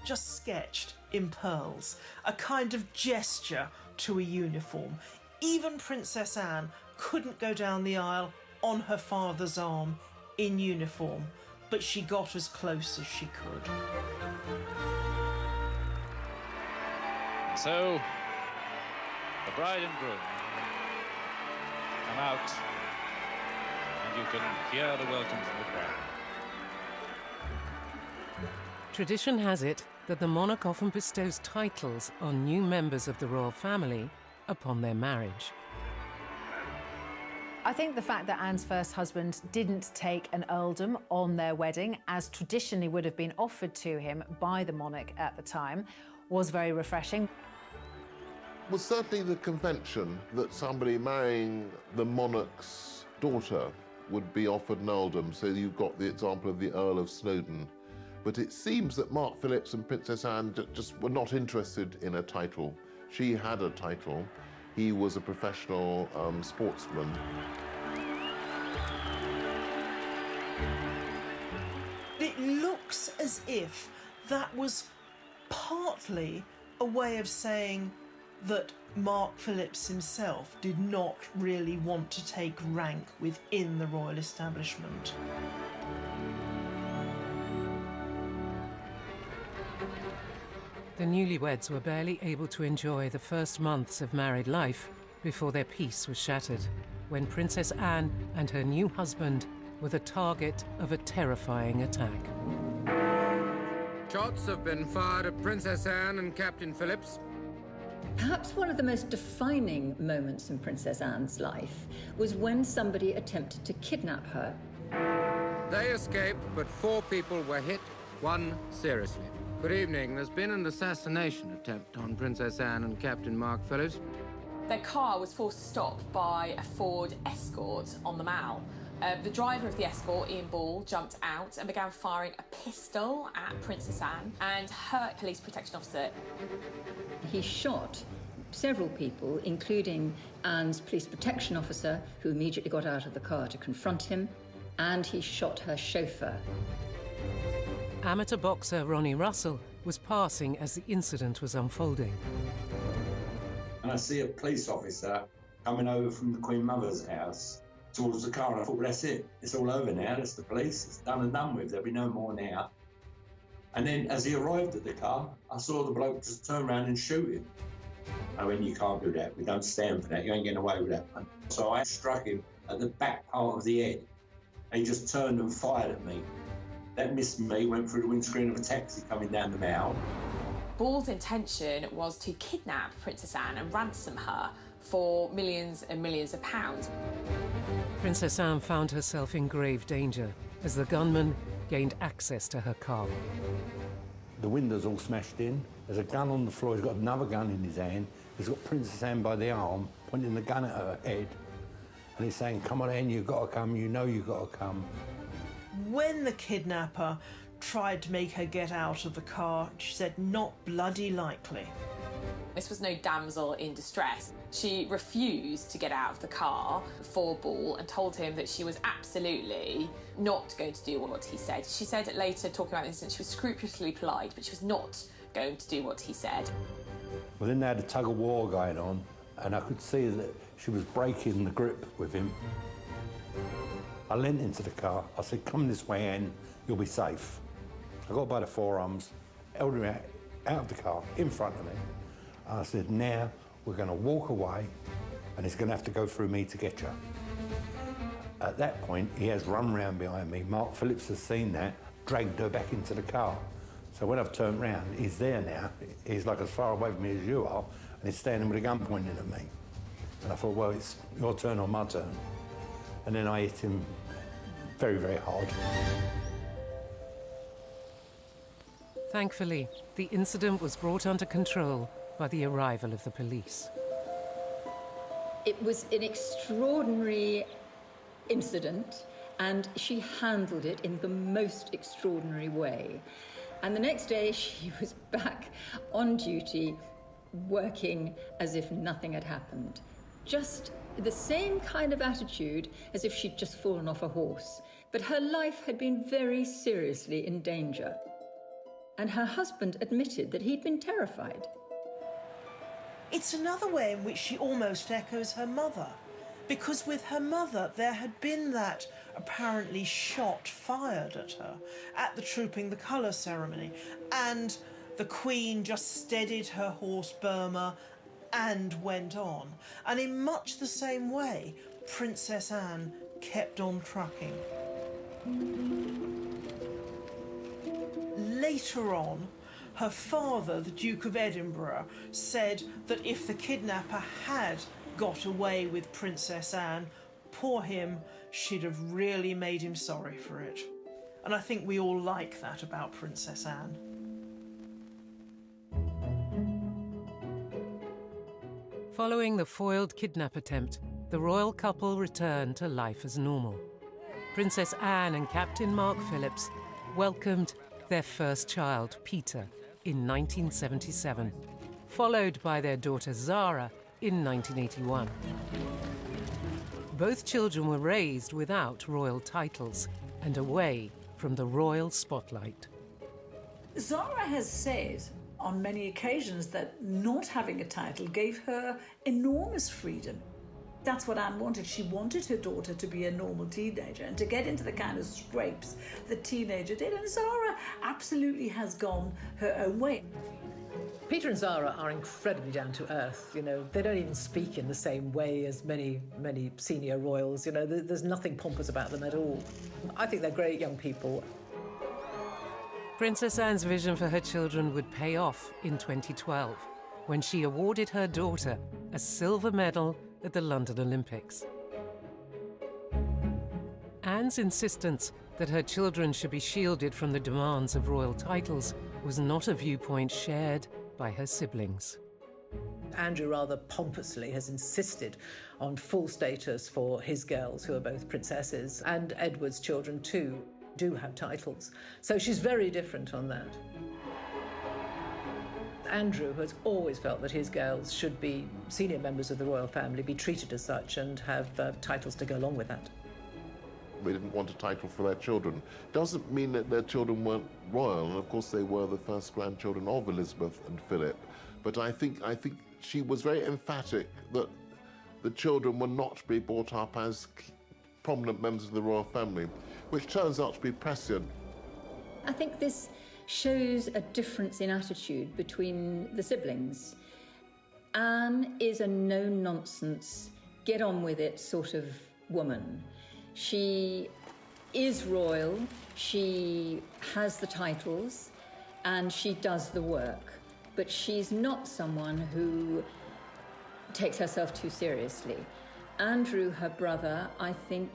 just sketched in pearls, a kind of gesture to a uniform. Even Princess Anne couldn't go down the aisle on her father's arm in uniform, but she got as close as she could. So, the bride and groom come out, and you can hear the welcome from the crowd. Tradition has it that the monarch often bestows titles on new members of the royal family upon their marriage. I think the fact that Anne's first husband didn't take an earldom on their wedding, as traditionally would have been offered to him by the monarch at the time, was very refreshing. Was certainly the convention that somebody marrying the monarch's daughter would be offered an earldom, so you've got the example of the Earl of Snowdon. But it seems that Mark Phillips and Princess Anne just were not interested in a title. She had a title. He was a professional sportsman. It looks as if that was partly a way of saying that Mark Phillips himself did not really want to take rank within the royal establishment. The newlyweds were barely able to enjoy the first months of married life before their peace was shattered, when Princess Anne and her new husband were the target of a terrifying attack. Shots have been fired at Princess Anne and Captain Phillips. Perhaps one of the most defining moments in Princess Anne's life was when somebody attempted to kidnap her. They escaped, but 4 people were hit, 1 seriously. Good evening. There's been an assassination attempt on Princess Anne and Captain Mark Phillips. Their car was forced to stop by a Ford Escort on the Mall. The driver of the Escort, Ian Ball, jumped out and began firing a pistol at Princess Anne and her police protection officer. He shot several people, including Anne's police protection officer, who immediately got out of the car to confront him, and he shot her chauffeur. Amateur boxer Ronnie Russell was passing as the incident was unfolding. And I see a police officer coming over from the Queen Mother's house towards the car, and I thought, well, that's it. It's all over now. That's the police. It's done and done with. There'll be no more now. And then as he arrived at the car, I saw the bloke just turn around and shoot him. I mean, you can't do that. We don't stand for that. You ain't getting away with that one. So I struck him at the back part of the head. And he just turned and fired at me. That missed me, went through the windscreen of a taxi coming down the Mall. Ball's intention was to kidnap Princess Anne and ransom her for millions and millions of pounds. Princess Anne found herself in grave danger as the gunman gained access to her car. The windows all smashed in. There's a gun on the floor. He's got another gun in his hand. He's got Princess Anne by the arm, pointing the gun at her head. And he's saying, come on, Anne, you've got to come. You know you've got to come. When the kidnapper tried to make her get out of the car, she said, not bloody likely. This was no damsel in distress. She refused to get out of the car for Ball and told him that she was absolutely not going to do what he said. She said later, talking about this incident, she was scrupulously polite, but she was not going to do what he said. Well, then they had a tug-of-war going on, and I could see that she was breaking the grip with him. I leant into the car. I said, come this way, Anne, you'll be safe. I got by the forearms, held him out of the car in front of me. And I said, now we're going to walk away and it's going to have to go through me to get you. At that point, he has run round behind me. Mark Phillips has seen that, dragged her back into the car. So when I've turned round, he's there now. He's like as far away from me as you are, and he's standing with a gun pointing at me. And I thought, well, it's your turn or my turn. And then I hit him very, very hard. Thankfully, the incident was brought under control by the arrival of the police. It was an extraordinary incident, and she handled it in the most extraordinary way. And the next day, she was back on duty, working as if nothing had happened. Just the same kind of attitude as if she'd just fallen off a horse. But her life had been very seriously in danger. And her husband admitted that he'd been terrified. It's another way in which she almost echoes her mother. Because with her mother, there had been that apparently shot fired at her at the Trooping the Colour ceremony. And the Queen just steadied her horse Burma and went on. And in much the same way, Princess Anne kept on trucking. Later on, her father, the Duke of Edinburgh, said that if the kidnapper had got away with Princess Anne, poor him, she'd have really made him sorry for it. And I think we all like that about Princess Anne. Following the foiled kidnap attempt, the royal couple returned to life as normal. Princess Anne and Captain Mark Phillips welcomed their first child, Peter, in 1977, followed by their daughter Zara in 1981. Both children were raised without royal titles and away from the royal spotlight. Zara has said on many occasions that not having a title gave her enormous freedom. That's what Anne wanted. She wanted her daughter to be a normal teenager and to get into the kind of scrapes the teenager did. And Zara absolutely has gone her own way. Peter and Zara are incredibly down to earth. You know, they don't even speak in the same way as many senior royals. You know, there's nothing pompous about them at all. I think they're great young people. Princess Anne's vision for her children would pay off in 2012 when she awarded her daughter a silver medal at the London Olympics. Anne's insistence that her children should be shielded from the demands of royal titles was not a viewpoint shared by her siblings. Andrew rather pompously has insisted on full status for his girls, who are both princesses, and Edward's children too do have titles. So she's very different on that. Andrew has always felt that his girls should be senior members of the royal family, be treated as such, and have titles to go along with that. They didn't want a title for their children. Doesn't mean that their children weren't royal, and of course they were the first grandchildren of Elizabeth and Philip. But I think she was very emphatic that the children were not to be brought up as prominent members of the royal family, which turns out to be prescient. I think this shows a difference in attitude between the siblings. Anne is a no-nonsense, get-on-with-it sort of woman. She is royal, she has the titles, and she does the work. But she's not someone who takes herself too seriously. Andrew, her brother, I think,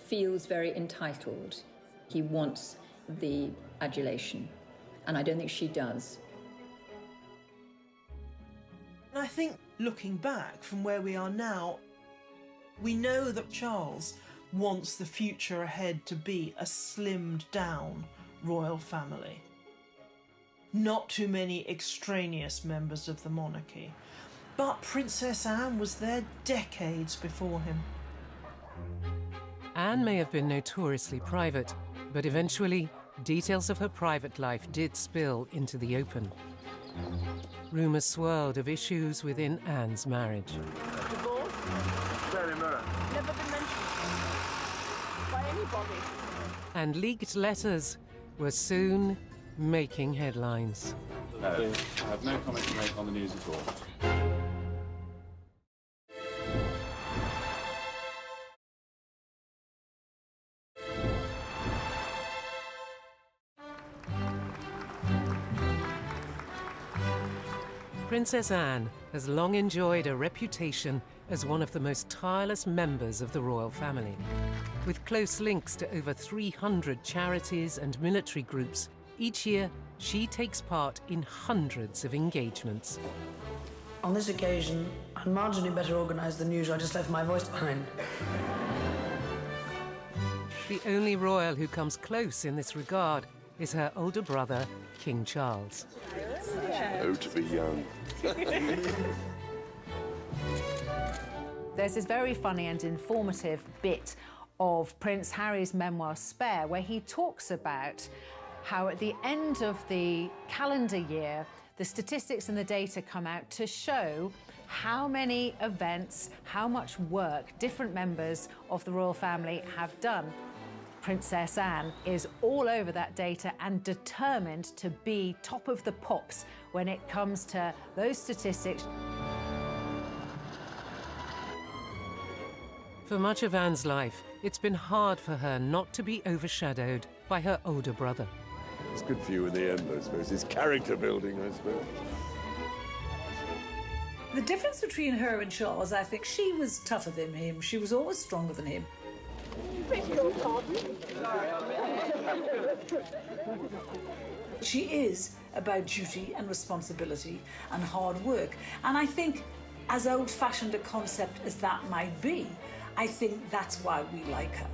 feels very entitled. He wants the adulation, and I don't think she does. And I think, looking back from where we are now, we know that Charles wants the future ahead to be a slimmed-down royal family. Not too many extraneous members of the monarchy. But Princess Anne was there decades before him. Anne may have been notoriously private, but eventually details of her private life did spill into the open. Rumours swirled of issues within Anne's marriage. Divorce? Very mirror. Never been mentioned by anybody. And leaked letters were soon making headlines. No, I have no comment to make on the news at all. Princess Anne has long enjoyed a reputation as one of the most tireless members of the royal family. With close links to over 300 charities and military groups, each year she takes part in hundreds of engagements. On this occasion, I'm marginally better organised than usual. I just left my voice behind. The only royal who comes close in this regard is her older brother, King Charles. Oh, to be young. There's this very funny and informative bit of Prince Harry's memoir Spare, where he talks about how at the end of the calendar year, the statistics and the data come out to show how many events, how much work different members of the royal family have done. Princess Anne is all over that data and determined to be top of the pops when it comes to those statistics. For much of Anne's life, it's been hard for her not to be overshadowed by her older brother. It's good for you in the end, I suppose. It's character building, I suppose. The difference between her and Charles, I think she was tougher than him. She was always stronger than him. She is about duty and responsibility and hard work. And I think, as old-fashioned a concept as that might be, I think that's why we like her.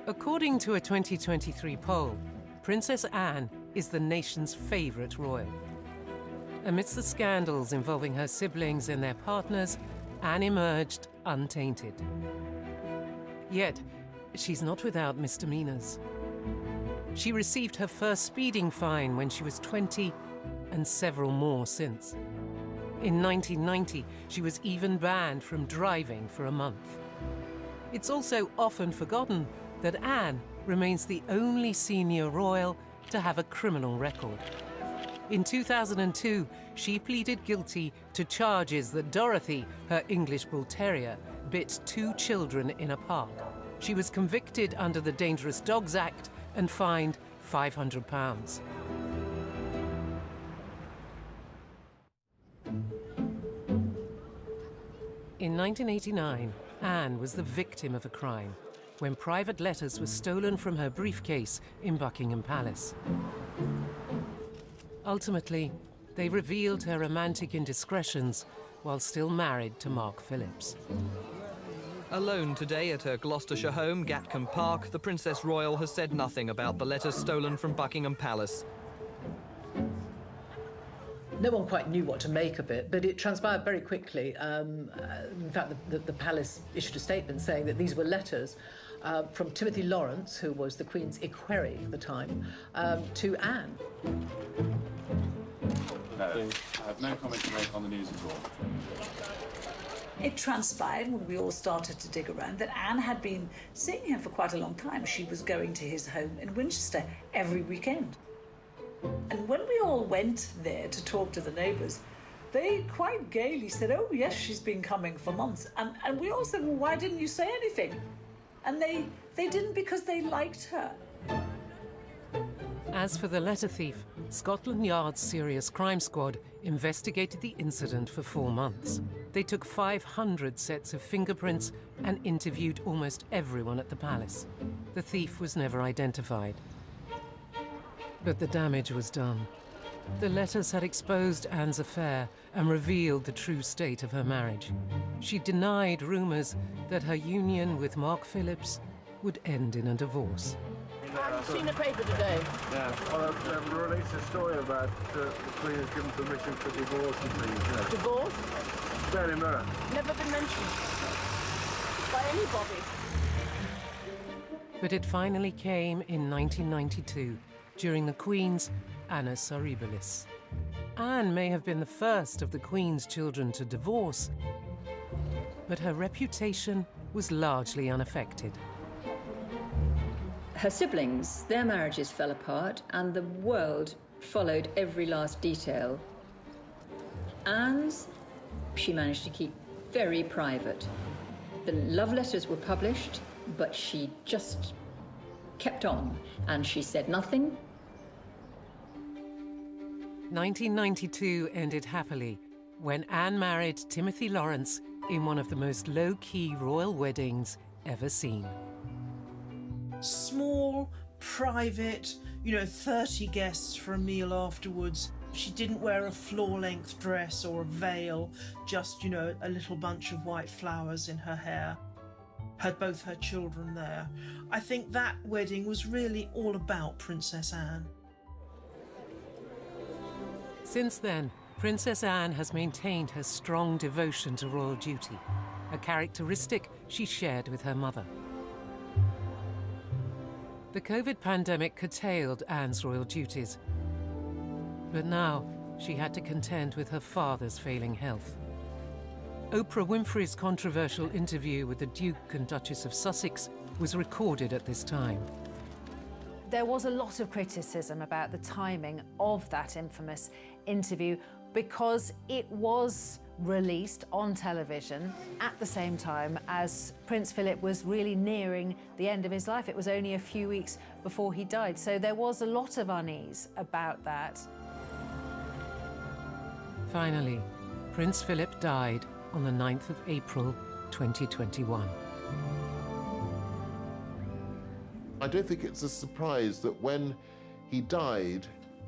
According to a 2023 poll, Princess Anne is the nation's favourite royal. Amidst the scandals involving her siblings and their partners, Anne emerged untainted. Yet, she's not without misdemeanours. She received her first speeding fine when she was 20, and several more since. In 1990, she was even banned from driving for a month. It's also often forgotten that Anne remains the only senior royal to have a criminal record. In 2002, she pleaded guilty to charges that Dorothy, her English Bull Terrier, bit 2 children in a park. She was convicted under the Dangerous Dogs Act and fined £500. In 1989, Anne was the victim of a crime when private letters were stolen from her briefcase in Buckingham Palace. Ultimately, they revealed her romantic indiscretions while still married to Mark Phillips. Alone today at her Gloucestershire home, Gatcombe Park, the Princess Royal has said nothing about the letters stolen from Buckingham Palace. No one quite knew what to make of it, but it transpired very quickly. In fact, the palace issued a statement saying that these were letters from Timothy Lawrence, who was the Queen's equerry at the time, to Anne. No, I have no comment to make on the news at all. It transpired when we all started to dig around that Anne had been seeing him for quite a long time. She was going to his home in Winchester every weekend. And when we all went there to talk to the neighbours, they quite gaily said, "Oh, yes, she's been coming for months." And we all said, "Well, why didn't you say anything?" And they didn't because they liked her. As for the letter thief, Scotland Yard's Serious Crime Squad investigated the incident for 4 months. They took 500 sets of fingerprints and interviewed almost everyone at the palace. The thief was never identified. But the damage was done. The letters had exposed Anne's affair and revealed the true state of her marriage. She denied rumours that her union with Mark Phillips would end in a divorce. I've seen the paper today. Yeah, well, I've released a story about the Queen has given permission for divorce and things. Yeah. Divorce? Daily Mirror. Never been mentioned by anybody. But it finally came in 1992, during the Queen's Annus Horribilis. Anne may have been the first of the Queen's children to divorce, but her reputation was largely unaffected. Her siblings, their marriages fell apart, and the world followed every last detail. Anne's, she managed to keep very private. The love letters were published, but she just kept on, and she said nothing. 1992 ended happily when Anne married Timothy Lawrence in one of the most low-key royal weddings ever seen. Small, private, 30 guests for a meal afterwards. She didn't wear a floor-length dress or a veil, just, a little bunch of white flowers in her hair. Had both her children there. I think that wedding was really all about Princess Anne. Since then, Princess Anne has maintained her strong devotion to royal duty, a characteristic she shared with her mother. The COVID pandemic curtailed Anne's royal duties, but now she had to contend with her father's failing health. Oprah Winfrey's controversial interview with the Duke and Duchess of Sussex was recorded at this time. There was a lot of criticism about the timing of that infamous interview because it was released on television at the same time as Prince Philip was really nearing the end of his life. It was only a few weeks before he died, so there was a lot of unease about that. Finally, Prince Philip died on the 9th of April, 2021. I don't think it's a surprise that when he died,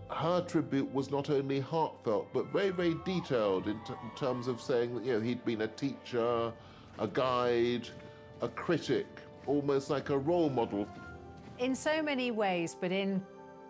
her tribute was not only heartfelt, but very, very detailed in terms of saying that, he'd been a teacher, a guide, a critic, almost like a role model. In so many ways, but in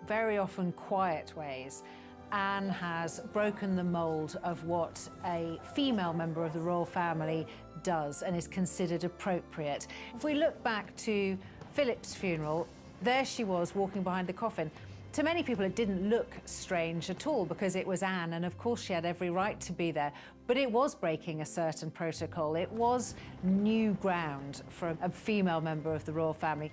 very often quiet ways, Anne has broken the mould of what a female member of the royal family does and is considered appropriate. If we look back to Philip's funeral, there she was walking behind the coffin. To many people, it didn't look strange at all because it was Anne, and of course she had every right to be there. But it was breaking a certain protocol. It was new ground for a female member of the royal family.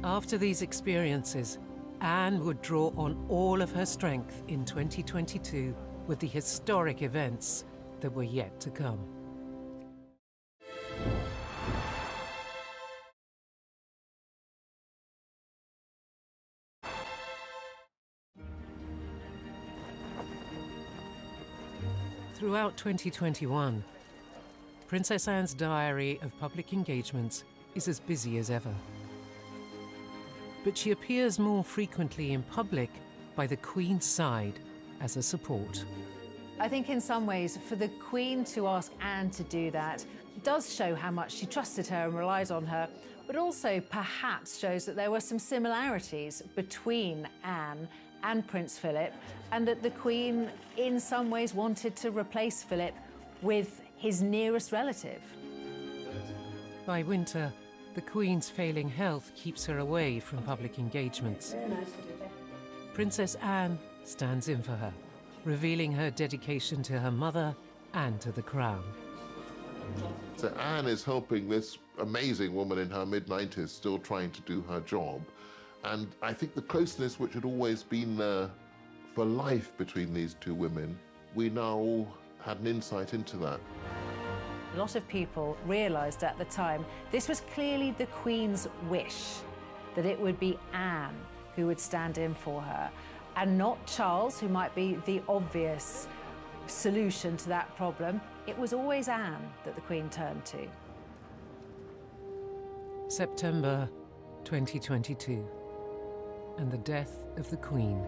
After these experiences, Anne would draw on all of her strength in 2022 with the historic events that were yet to come. Throughout 2021, Princess Anne's diary of public engagements is as busy as ever. But she appears more frequently in public by the Queen's side as a support. I think in some ways, for the Queen to ask Anne to do that does show how much she trusted her and relied on her, but also perhaps shows that there were some similarities between Anne and Prince Philip, and that the Queen in some ways wanted to replace Philip with his nearest relative. By winter, the Queen's failing health keeps her away from public engagements. Princess Anne stands in for her, revealing her dedication to her mother and to the crown. So Anne is helping this amazing woman in her mid-90s, still trying to do her job. And I think the closeness which had always been there for life between these two women, we now all had an insight into that. A lot of people realised at the time this was clearly the Queen's wish, that it would be Anne who would stand in for her, and not Charles, who might be the obvious solution to that problem. It was always Anne that the Queen turned to. September 2022, and the death of the Queen.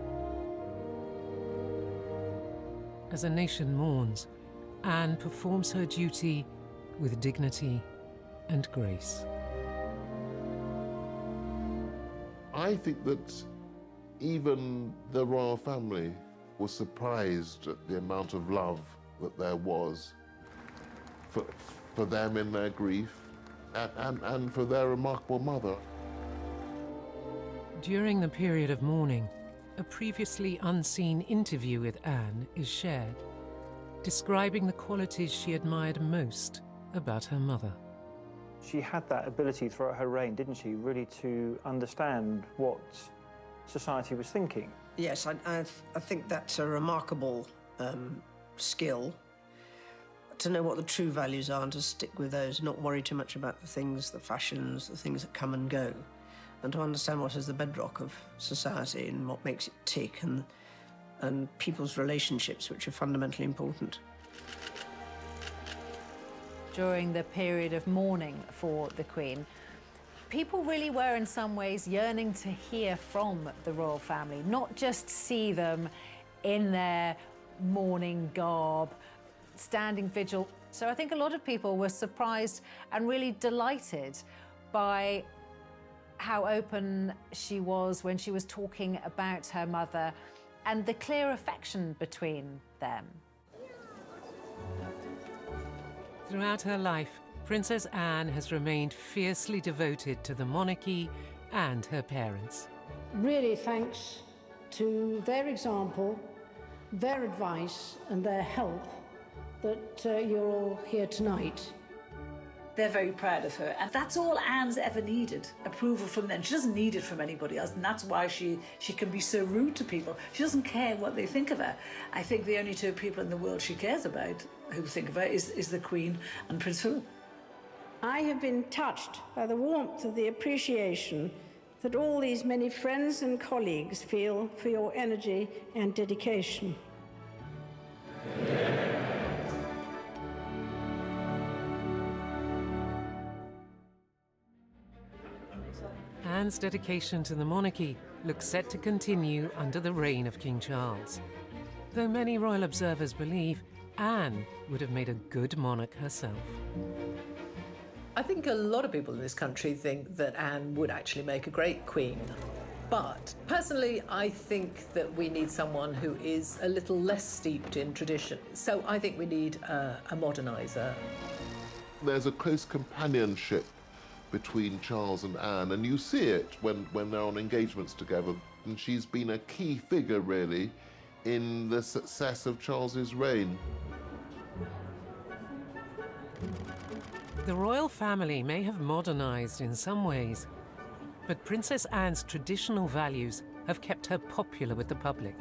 As a nation mourns, Anne performs her duty with dignity and grace. I think that even the royal family was surprised at the amount of love that there was for them in their grief and for their remarkable mother. During the period of mourning, a previously unseen interview with Anne is shared, describing the qualities she admired most about her mother. She had that ability throughout her reign, didn't she, really to understand what society was thinking. Yes, I think that's a remarkable skill, to know what the true values are and to stick with those, not worry too much about the things, the fashions, the things that come and go, and to understand what is the bedrock of society and what makes it tick, and people's relationships, which are fundamentally important. During the period of mourning for the Queen, people really were in some ways yearning to hear from the royal family, not just see them in their mourning garb, standing vigil. So I think a lot of people were surprised and really delighted by how open she was when she was talking about her mother and the clear affection between them. Throughout her life, Princess Anne has remained fiercely devoted to the monarchy and her parents. Really thanks to their example, their advice and their help that you're all here tonight. They're very proud of her, and that's all Anne's ever needed, approval from them. She doesn't need it from anybody else, and that's why she can be so rude to people. She doesn't care what they think of her. I think the only two people in the world she cares about who think of her is the Queen and Prince Philip. I have been touched by the warmth of the appreciation that all these many friends and colleagues feel for your energy and dedication. Anne's dedication to the monarchy looks set to continue under the reign of King Charles. Though many royal observers believe Anne would have made a good monarch herself. I think a lot of people in this country think that Anne would actually make a great queen. But personally, I think that we need someone who is a little less steeped in tradition. So I think we need a moderniser. There's a close companionship between Charles and Anne, and you see it when they're on engagements together. And she's been a key figure, really, in the success of Charles's reign. The royal family may have modernised in some ways, but Princess Anne's traditional values have kept her popular with the public.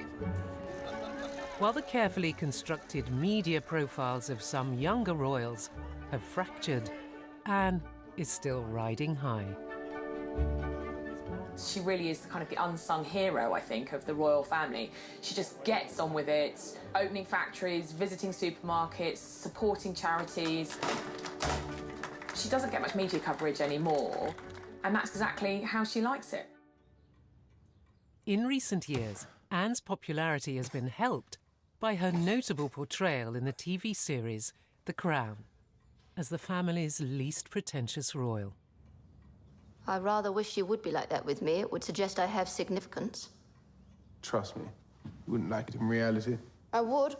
While the carefully constructed media profiles of some younger royals have fractured, Anne is still riding high. She really is kind of the unsung hero, I think, of the royal family. She just gets on with it, opening factories, visiting supermarkets, supporting charities. She doesn't get much media coverage anymore, and that's exactly how she likes it. In recent years, Anne's popularity has been helped by her notable portrayal in the TV series The Crown as the family's least pretentious royal. I rather wish you would be like that with me. It would suggest I have significance. Trust me, you wouldn't like it in reality. I would.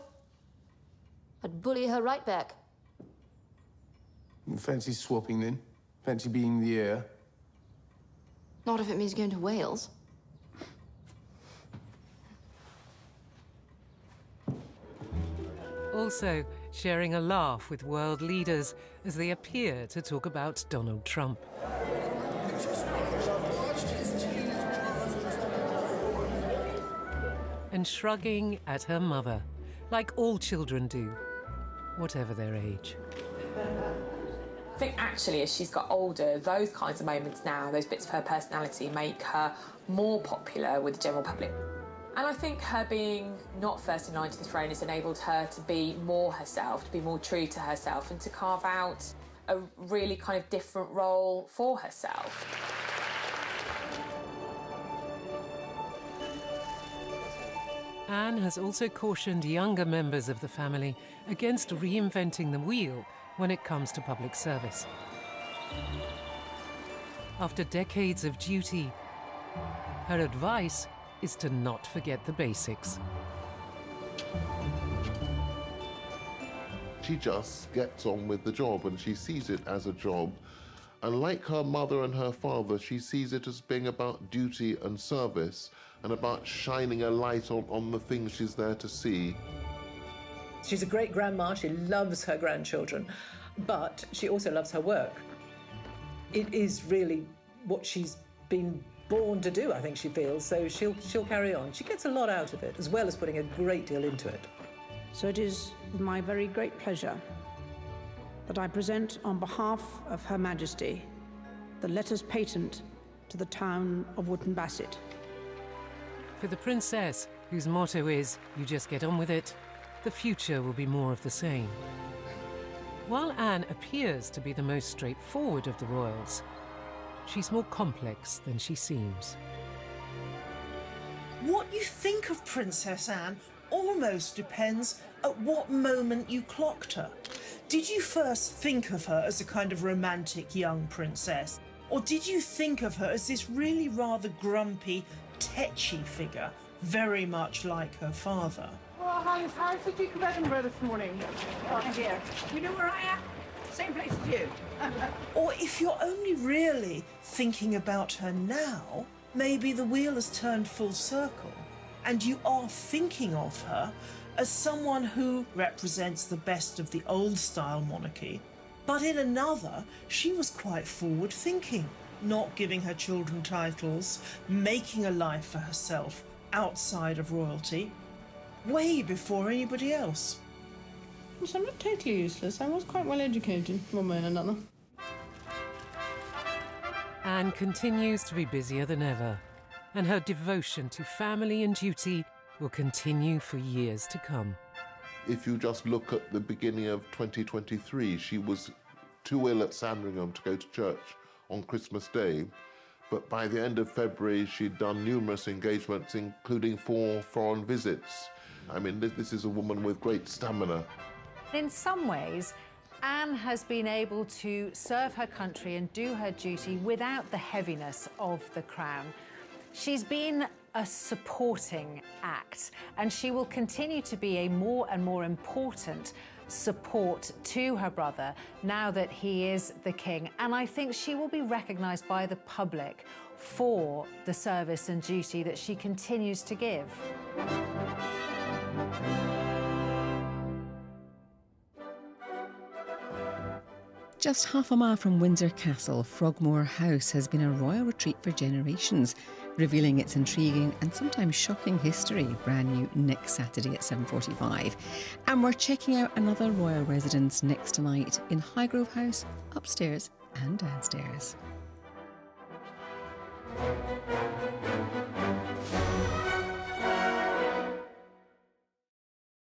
I'd bully her right back. You fancy swapping then? Fancy being the heir? Not if it means going to Wales. Also, sharing a laugh with world leaders as they appear to talk about Donald Trump. And shrugging at her mother, like all children do, whatever their age. I think actually as she's got older, those kinds of moments now, those bits of her personality make her more popular with the general public. And I think her being not first in line to the throne has enabled her to be more herself, to be more true to herself, and to carve out a really kind of different role for herself. Anne has also cautioned younger members of the family against reinventing the wheel when it comes to public service. After decades of duty, her advice is to not forget the basics. She just gets on with the job, and she sees it as a job. And like her mother and her father, she sees it as being about duty and service and about shining a light on the things she's there to see. She's a great grandma, she loves her grandchildren, but she also loves her work. it is really what she's been born to do, I think she feels, so she'll carry on. She gets a lot out of it, as well as putting a great deal into it. So it is with my very great pleasure that I present on behalf of Her Majesty the letters patent to the town of Wootton Bassett. For the princess, whose motto is, "You just get on with it," the future will be more of the same. While Anne appears to be the most straightforward of the royals, she's more complex than she seems. What you think of Princess Anne almost depends at what moment you clocked her. Did you first think of her as a kind of romantic young princess? Or did you think of her as this really rather grumpy, tetchy figure, very much like her father? Well, how's the Duke of Edinburgh this morning? Oh, here. You know where I am? Same place as you. Or if you're only really thinking about her now, maybe the wheel has turned full circle and you are thinking of her as someone who represents the best of the old-style monarchy, but in another, she was quite forward-thinking, not giving her children titles, making a life for herself outside of royalty, way before anybody else. So I'm not totally useless. I was quite well educated, one way and another. Anne continues to be busier than ever, and her devotion to family and duty will continue for years to come. If you just look at the beginning of 2023, she was too ill at Sandringham to go to church on Christmas Day. But by the end of February, she'd done numerous engagements, including 4 foreign visits. I mean, this is a woman with great stamina. In some ways, Anne has been able to serve her country and do her duty without the heaviness of the crown. She's been a supporting act, and she will continue to be a more and more important support to her brother now that he is the king. And I think she will be recognised by the public for the service and duty that she continues to give. Just half a mile from Windsor Castle, Frogmore House has been a royal retreat for generations, revealing its intriguing and sometimes shocking history. Brand new next Saturday at 7:45. And we're checking out another royal residence next tonight in Highgrove House, upstairs and downstairs.